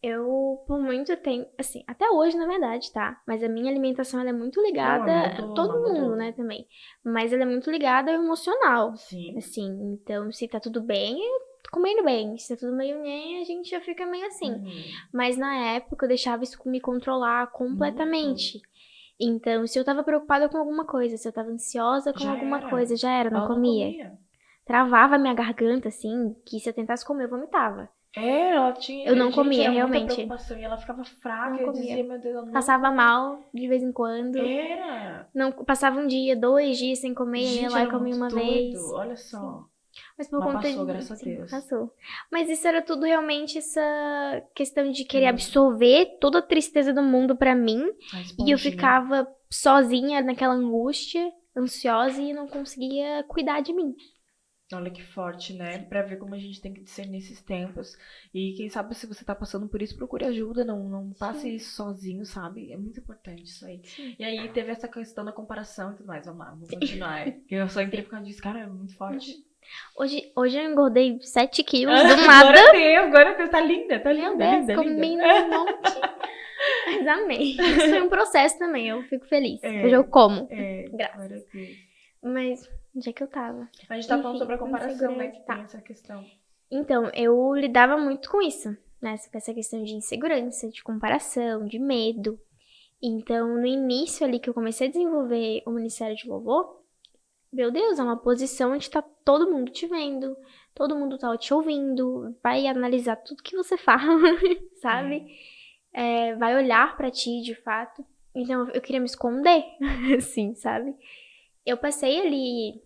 Eu, por muito tempo, assim, até hoje, na verdade, tá? Mas a minha alimentação, ela é muito Não, ligada, mudou, todo mas mundo, mudou. né, também. Mas ela é muito ligada ao emocional, Sim. assim. Então, se tá tudo bem, eu tô comendo bem. Se tá tudo meio nem, a gente já fica meio assim. Uhum. Mas na época, eu deixava isso me controlar Muito. completamente. Então, se eu tava preocupada com alguma coisa, se eu tava ansiosa com Já alguma era. coisa, já era, não Ela não comia. comia. Travava a minha garganta, assim, que se eu tentasse comer, eu vomitava. É, ela tinha. Eu não Gente, comia, era muita realmente. preocupação. E ela ficava fraca. Não Eu comia. dizia, meu Deus, eu não Passava como. mal de vez em quando. Era. Não, passava um dia, 2 dias sem comer, eu ia Gente, lá e era comia muito uma vez. doido. Olha Sim. só. Mas por Mas conta passou, de. graças a Sim, Deus. passou. Mas isso era tudo realmente essa questão de querer Hum. absorver toda a tristeza do mundo pra mim. A E eu esponjinha. ficava sozinha naquela angústia, ansiosa e não conseguia cuidar de mim. Olha que forte, né? Pra ver como a gente tem que ser nesses tempos. E quem sabe se você tá passando por isso, procure ajuda. Não passe Sim. isso sozinho, sabe? É muito importante isso aí. Sim. E aí teve essa questão da comparação e tudo mais. Vamos lá, vamos continuar. Eu só entrei por causa disso. Cara, é muito forte. Hoje eu engordei 7 quilos do Glória nada. a Deus, glória a Deus. Tá linda, tá Meu linda, Deus, linda, comi linda. um monte. Mas amei. Isso foi um processo também, eu fico feliz. É, Hoje eu como. glória Graças. a Deus. Mas, onde é que eu tava? A gente tá falando Enfim, sobre a comparação, né? insegurança, Que tá. tem essa questão. Então, eu lidava muito com isso, né? Com essa questão de insegurança, de comparação, de medo. Então, no início ali que eu comecei a desenvolver o Ministério de Louvor, meu Deus, é uma posição onde tá todo mundo te vendo, todo mundo tá te ouvindo, vai analisar tudo que você fala, sabe? Vai olhar pra ti de fato. Então, eu queria me esconder, assim, sabe? Eu passei ali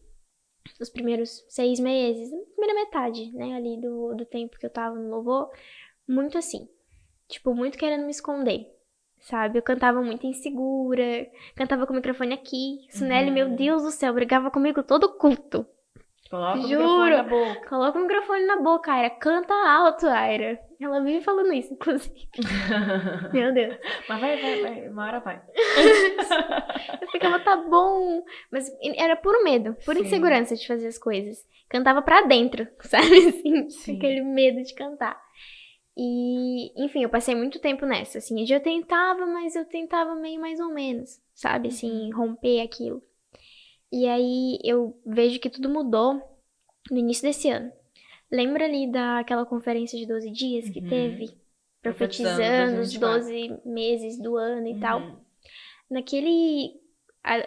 os primeiros 6 meses, a primeira metade, né, ali do tempo que eu tava no louvor, muito assim, tipo, muito querendo me esconder, sabe? Eu cantava muito insegura, cantava com o microfone aqui, Suneli, meu Deus do céu, brigava comigo todo culto. Coloca o Juro. microfone na boca. Coloca o microfone na boca, Aira, canta alto, Aira. Ela vive falando isso, inclusive. Meu Deus. Mas vai. Uma hora vai. Eu ficava, tá bom. Mas era puro medo, pura Sim. insegurança de fazer as coisas. Cantava pra dentro, sabe? Assim, Sim. aquele medo de cantar. E, enfim, eu passei muito tempo nessa, assim. Eu tentava, mas eu tentava meio mais ou menos, sabe? Assim, romper aquilo. E aí eu vejo que tudo mudou no início desse ano. Lembra ali daquela conferência de 12 dias que teve? Profetizando os 12 meses do ano e tal.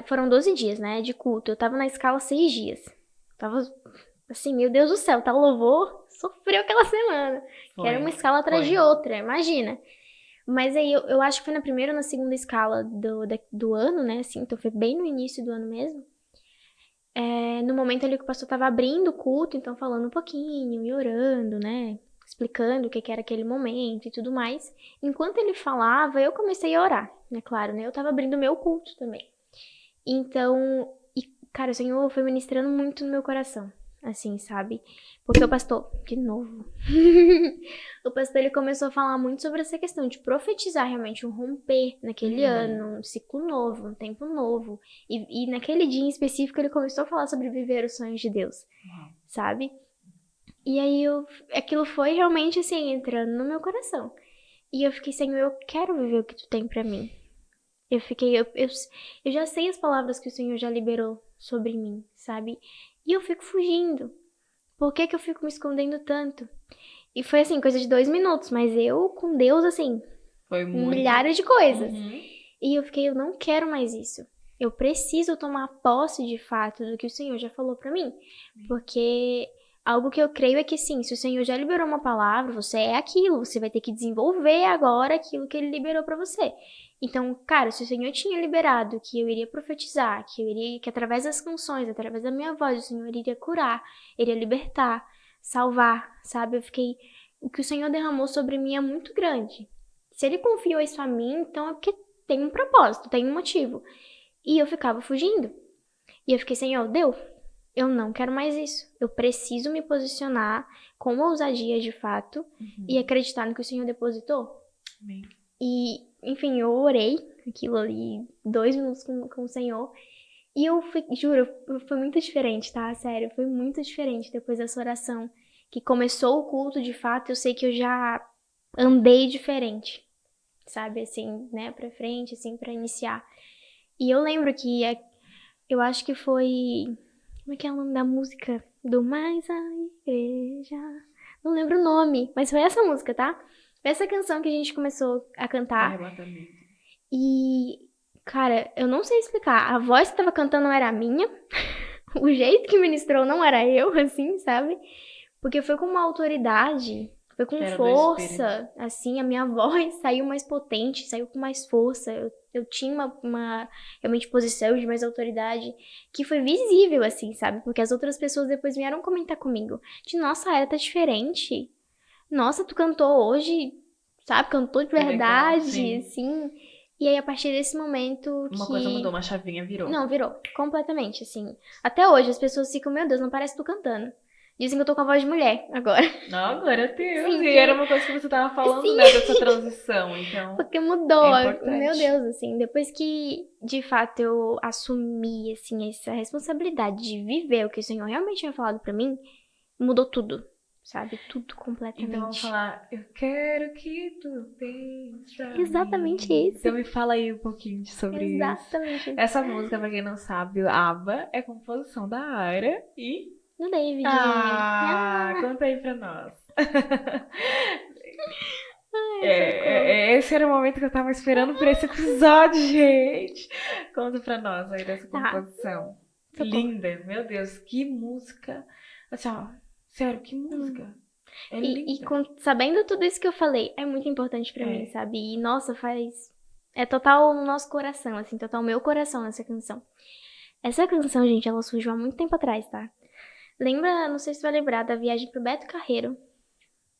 Foram 12 dias, né, de culto. Eu tava na escala 6 dias. Tava assim, meu Deus do céu, tá louvor? Sofreu aquela semana. Que era uma escala atrás de outra, imagina. Mas aí eu acho que foi na primeira ou na segunda escala do ano, né? Assim, então foi bem no início do ano mesmo. No momento ali que o pastor tava abrindo o culto, então falando um pouquinho e orando, né? Explicando o que era aquele momento e tudo mais. Enquanto ele falava, eu comecei a orar, né? Claro, né? Eu tava abrindo o meu culto também. Então, cara, o Senhor foi ministrando muito no meu coração, assim, sabe? Porque o pastor, de novo, o pastor ele começou a falar muito sobre essa questão de profetizar realmente um romper naquele ano, um ciclo novo, um tempo novo. E naquele dia em específico ele começou a falar sobre viver os sonhos de Deus, sabe? E aí aquilo foi realmente assim, entrando no meu coração. E eu fiquei, Senhor, eu quero viver o que tu tem pra mim. Eu já sei as palavras que o Senhor já liberou sobre mim, sabe? E eu fico fugindo. Por que eu fico me escondendo tanto? E foi assim, coisa de 2 minutos, mas eu com Deus, assim, Foi muito. milhares de coisas. E eu fiquei, eu não quero mais isso. Eu preciso tomar posse de fato do que o Senhor já falou pra mim. Porque algo que eu creio é que sim, se o Senhor já liberou uma palavra, você é aquilo, você vai ter que desenvolver agora aquilo que ele liberou pra você. Então, cara, se o Senhor tinha liberado que eu iria profetizar, que através das canções, através da minha voz, o Senhor iria curar, iria libertar, salvar, sabe? Eu fiquei, o que o Senhor derramou sobre mim é muito grande. Se ele confiou isso a mim, então é porque tem um propósito, tem um motivo. E eu ficava fugindo. E eu fiquei, Senhor, deu. Eu não quero mais isso. Eu preciso me posicionar com ousadia de fato e acreditar no que o Senhor depositou. Amém. E, enfim, eu orei aquilo ali, 2 minutos com o Senhor. E eu fui, juro, foi muito diferente, tá? Sério, foi muito diferente depois dessa oração. Que começou o culto, de fato, eu sei que eu já andei diferente. Sabe, assim, né, pra frente, assim, pra iniciar. E eu lembro que, eu acho que foi... Como é que é o nome da música? Do Mais a Igreja... Não lembro o nome, mas foi essa música, tá? Foi essa canção que a gente começou a cantar. Arrebatamento. E, cara, eu não sei explicar. A voz que tava cantando não era a minha. O jeito que ministrou não era eu, assim, sabe? Porque foi com uma autoridade, foi com Era do força, assim, a minha voz saiu mais potente, saiu com mais força. Eu tinha uma realmente posição de mais autoridade que foi visível, assim, sabe? Porque as outras pessoas depois vieram comentar comigo. De, nossa, a Aya tá diferente. Nossa, tu cantou hoje, sabe? Cantou de Foi legal, verdade, sim. assim. E aí, a partir desse momento Uma coisa mudou, uma chavinha virou. Não, virou. Completamente, assim. Até hoje, as pessoas ficam, meu Deus, não parece tu cantando. Dizem que eu tô com a voz de mulher agora. Não, glória a Deus. Sim, E era uma coisa que você tava falando, Sim. né, dessa transição, então... Porque mudou. É importante. Meu Deus, assim. Depois que, de fato, eu assumi, assim, essa responsabilidade de viver o que o Senhor realmente tinha falado pra mim, mudou tudo. Sabe? Tudo completamente. Então vamos falar, eu quero que tu tenhas pra Exatamente mim. isso. Então me fala aí um pouquinho sobre Exatamente isso. Essa música, pra quem não sabe, o ABBA, é composição da Ara e... No David. Conta aí pra nós. Ai, Esse era o momento que eu tava esperando por esse episódio, gente. Conta pra nós aí dessa Tá. composição. Socorro. Linda, meu Deus, que música. Assim, ó, sério, que música. É linda. Sabendo tudo isso que eu falei, é muito importante pra É. mim, sabe? E, nossa, é total no nosso coração, assim, total meu coração nessa canção. Essa canção, gente, ela surgiu há muito tempo atrás, tá? Lembra, não sei se você vai lembrar, da viagem pro Beto Carreiro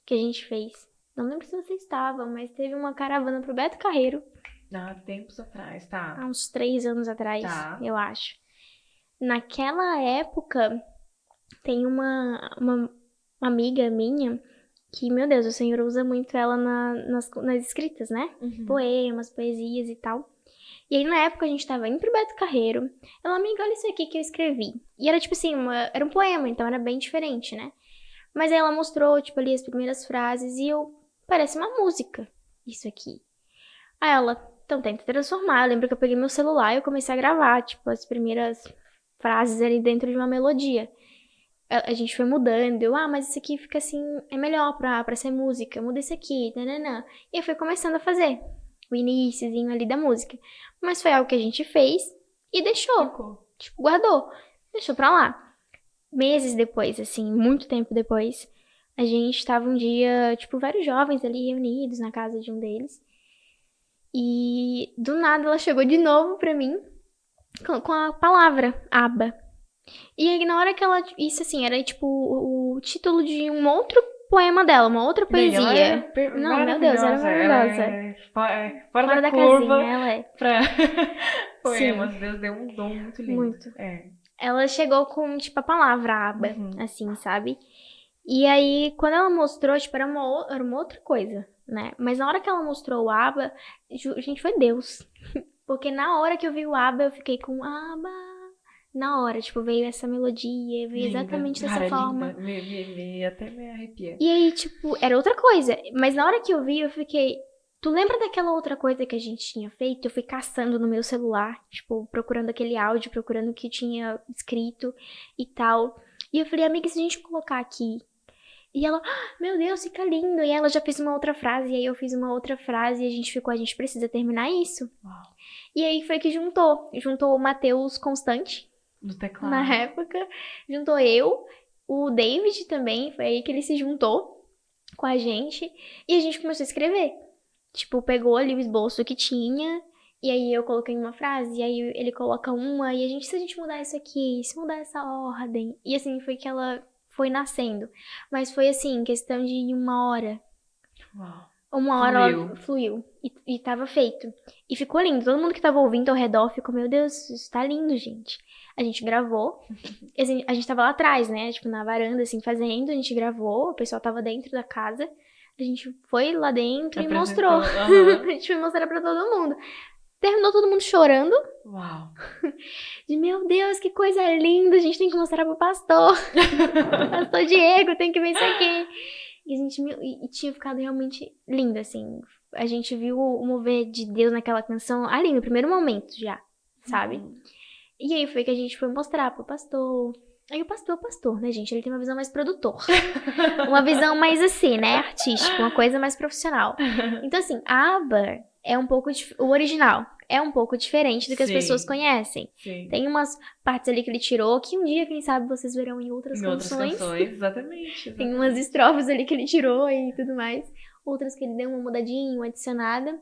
que a gente fez. Não lembro se você estava, mas teve uma caravana pro Beto Carreiro. Há tempos atrás, tá? Há uns 3 anos atrás, Tá. eu acho. Naquela época, tem uma amiga minha que, meu Deus, o Senhor usa muito ela nas escritas, né? Poemas, poesias e tal. E aí, na época, a gente tava indo pro Beto Carreiro. Ela, amiga, olha isso aqui que eu escrevi. E era, tipo assim, era um poema, então era bem diferente, né? Mas aí ela mostrou, tipo, ali as primeiras frases e parece uma música, isso aqui. Aí ela, então tenta transformar. Eu lembro que eu peguei meu celular e eu comecei a gravar, tipo, as primeiras frases ali dentro de uma melodia. A gente foi mudando, mas isso aqui fica assim, é melhor pra ser música, muda isso aqui, nananã. E eu fui começando a fazer o iniciozinho ali da música. Mas foi algo que a gente fez e deixou, Ficou. tipo, guardou, deixou pra lá. Meses depois, assim, muito tempo depois, a gente tava um dia, tipo, vários jovens ali reunidos na casa de um deles. E do nada ela chegou de novo pra mim com a palavra aba. E aí na hora que ela... Isso assim, era tipo o título de um outro poema dela, uma outra Bem, ela é poesia. Não, meu Deus, era maravilhosa. Ela maravilhosa. é fora Fora da da curva casinha, ela é. pra Sim, poemas. Deus deu um dom muito lindo. muito. É. Ela chegou com, tipo, a palavra aba, Uhum. assim, sabe? E aí, quando ela mostrou, tipo, era uma outra coisa, né? Mas na hora que ela mostrou o aba, gente, foi Deus. Porque na hora que eu vi o aba, eu fiquei com aba. Na hora, tipo, veio essa melodia, veio Linda. exatamente dessa Cara, linda. forma. Até me arrepia. E aí, tipo, era outra coisa. Mas na hora que eu vi, eu fiquei. Tu lembra daquela outra coisa que a gente tinha feito? Eu fui caçando no meu celular, tipo, procurando aquele áudio, procurando o que tinha escrito e tal. E eu falei, amiga, se a gente colocar aqui. E ela, meu Deus, fica lindo. E ela já fez uma outra frase, e aí eu fiz uma outra frase, e a gente ficou, a gente precisa terminar isso. Uau. E aí foi que juntou o Matheus Constante, No na teclado. época, juntou eu, o David também, foi aí que ele se juntou com a gente, e a gente começou a escrever. Tipo, pegou ali o esboço que tinha, e aí eu coloquei uma frase, e aí ele coloca uma, e a gente, se a gente mudar isso aqui, se mudar essa ordem, e assim foi que ela foi nascendo. Mas foi assim, questão de uma hora. Uau. Uma hora Fluiu. ela fluiu e tava feito. E ficou lindo. Todo mundo que tava ouvindo ao redor ficou, meu Deus, isso tá lindo, gente. A gente gravou. Assim, a gente tava lá atrás, né? Tipo, na varanda, assim, fazendo. A gente gravou. O pessoal tava dentro da casa. A gente foi lá dentro e mostrou. Apresentou. Aham. A gente foi mostrar pra todo mundo. Terminou todo mundo chorando. Uau. De, meu Deus, que coisa linda. A gente tem que mostrar pro pastor. Pastor Diego, tem que ver isso aqui. E a gente e tinha ficado realmente lindo, assim. A gente viu o mover de Deus naquela canção ali no primeiro momento já, sabe? Uhum. E aí foi que a gente foi mostrar pro pastor. Aí o pastor, né, gente? Ele tem uma visão mais produtor. Uma visão mais assim, né? Artística, uma coisa mais profissional. Então, assim, a aba é um pouco. O original é um pouco diferente do que as pessoas Sim. conhecem. Sim. Tem umas partes ali que ele tirou que um dia, quem sabe, vocês verão em outras Em outras canções. canções, exatamente. Tem umas estrofes ali que ele tirou e tudo mais. Outras que ele deu uma mudadinha, uma adicionada.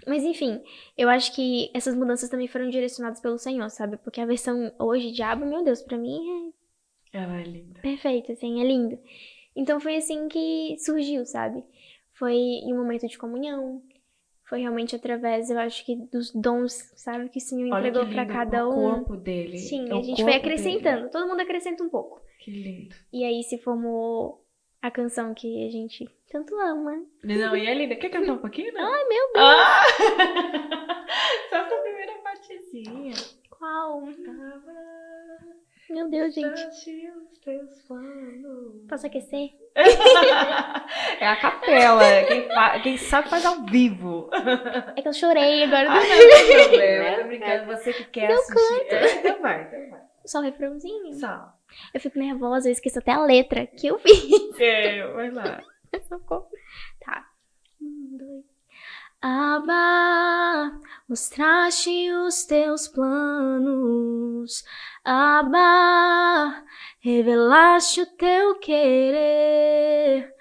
Mas enfim, eu acho que essas mudanças também foram direcionadas pelo Senhor, sabe? Porque a versão hoje de Abba, meu Deus, pra mim Ela é linda. é perfeita, assim, é lindo. Então foi assim que surgiu, sabe? Foi em um momento de comunhão. Foi realmente através, eu acho que dos dons, sabe? Que o Senhor Olha que entregou pra lindo o cada um. corpo dele. Sim, É a o gente foi corpo dele. acrescentando. Todo mundo acrescenta um pouco. Que lindo. E aí se formou a canção que a gente tanto ama. Não, e é linda. Quer cantar um pouquinho, não? Ai, meu Deus. Ah! Só essa primeira partezinha. Qual? Meu Deus, gente. Os teus planos. Posso aquecer? É a capela. Quem sabe faz ao vivo. É que eu chorei agora. Ah, não tem problema. Tô brincando. Você que quer Eu assistir. Então vai. Só o refrãozinho. Só. Eu fico nervosa, eu esqueço até a letra que eu fiz. Vai lá. Socorro. Tá. 2. Abba, mostraste os teus planos. Abba, revelaste o teu querer.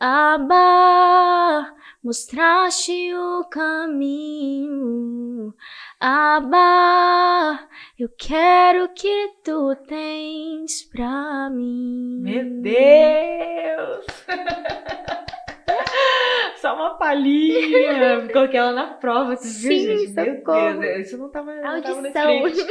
Abba, mostraste o caminho. Abba, eu quero o que tu tens pra mim. Meu Deus! Só uma palhinha. Coloquei ela na prova, você viu, Sim, gente? Meu socorro. Deus, isso não tava no Audição. script.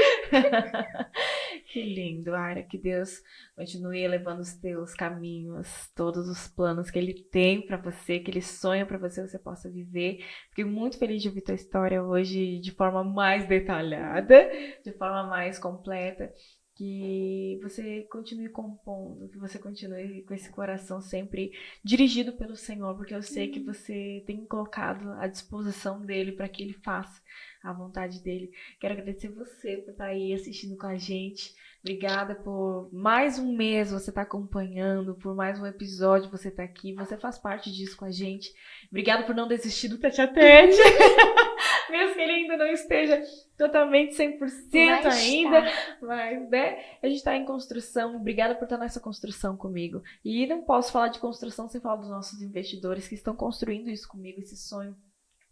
Que lindo, Ara, que Deus continue levando os teus caminhos, todos os planos que Ele tem pra você, que Ele sonha pra você, você possa viver. Fiquei muito feliz de ouvir tua história hoje de forma mais detalhada, de forma mais completa. Que você continue compondo, que você continue com esse coração sempre dirigido pelo Senhor, porque eu sei que você tem colocado à disposição dele para que ele faça a vontade dele. Quero agradecer você por estar aí assistindo com a gente. Obrigada por mais um mês você estar acompanhando, por mais um episódio você estar aqui. Você faz parte disso com a gente. Obrigada por não desistir do tete-a-tete. Mesmo que ele ainda não esteja totalmente 100% ainda, mas, né, a gente está em construção. Obrigada por estar nessa construção comigo. E não posso falar de construção sem falar dos nossos investidores que estão construindo isso comigo, esse sonho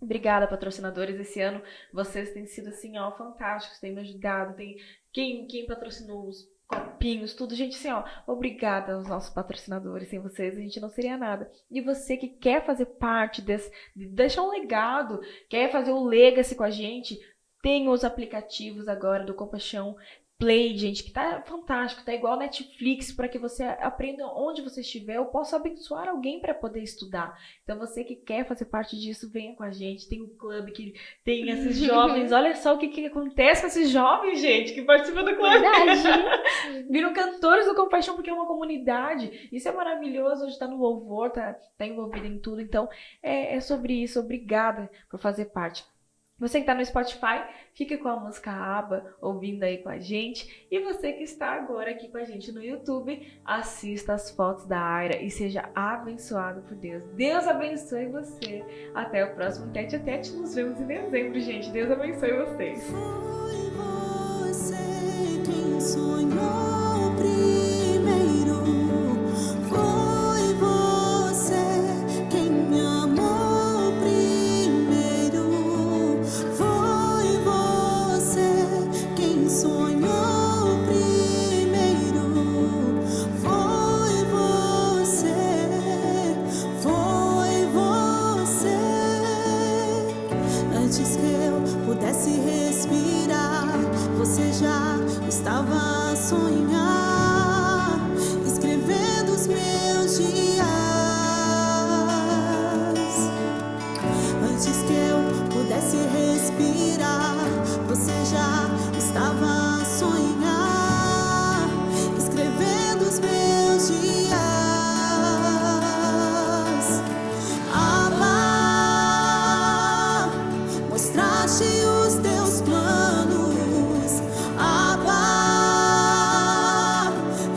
Obrigada, patrocinadores. Esse ano vocês têm sido assim, ó, fantásticos, têm me ajudado. Tem quem patrocinou os copinhos, tudo, gente, assim, ó, obrigada aos nossos patrocinadores. Sem vocês a gente não seria nada. E você que quer fazer parte de deixar um legado, quer fazer o legacy com a gente, tem os aplicativos agora do Compaixão Play, gente, que tá fantástico, tá igual Netflix, para que você aprenda onde você estiver. Eu posso abençoar alguém para poder estudar. Então, você que quer fazer parte disso, venha com a gente. Tem um clube que tem esses jovens. Olha só o que acontece com esses jovens, gente, que participam do clube. Viram cantores do Compaixão, porque é uma comunidade. Isso é maravilhoso. Hoje tá no louvor, tá envolvido em tudo. Então, é sobre isso. Obrigada por fazer parte. Você que está no Spotify, fica com a música ABBA, ouvindo aí com a gente. E você que está agora aqui com a gente no YouTube, assista as fotos da Aira e seja abençoado por Deus. Deus abençoe você. Até o próximo Tete a Tete. Nos vemos em dezembro, gente. Deus abençoe vocês. Foi você quem sonhou primeiro. Foi você quem me amou primeiro. Foi você quem sonhou primeiro. Foi você. Antes que eu pudesse respirar, você já estava a sonhar, escrevendo os meus dias. Antes que eu pudesse respirar, você já estava a sonhar, escrevendo os meus dias. Mostraste os teus planos, Abba,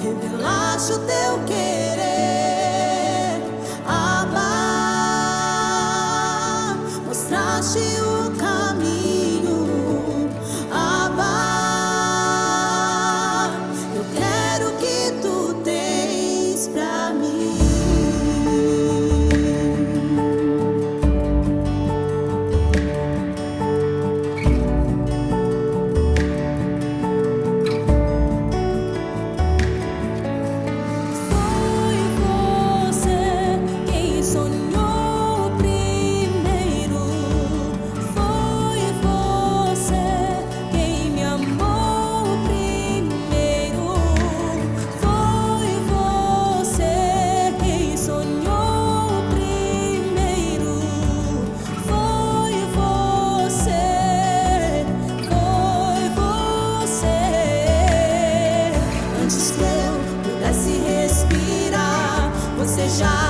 revelaste o teu querer, Abba, mostraste o caminho, Abba, eu quero o que tu tens pra mim. Antes que eu pudesse respirar, você já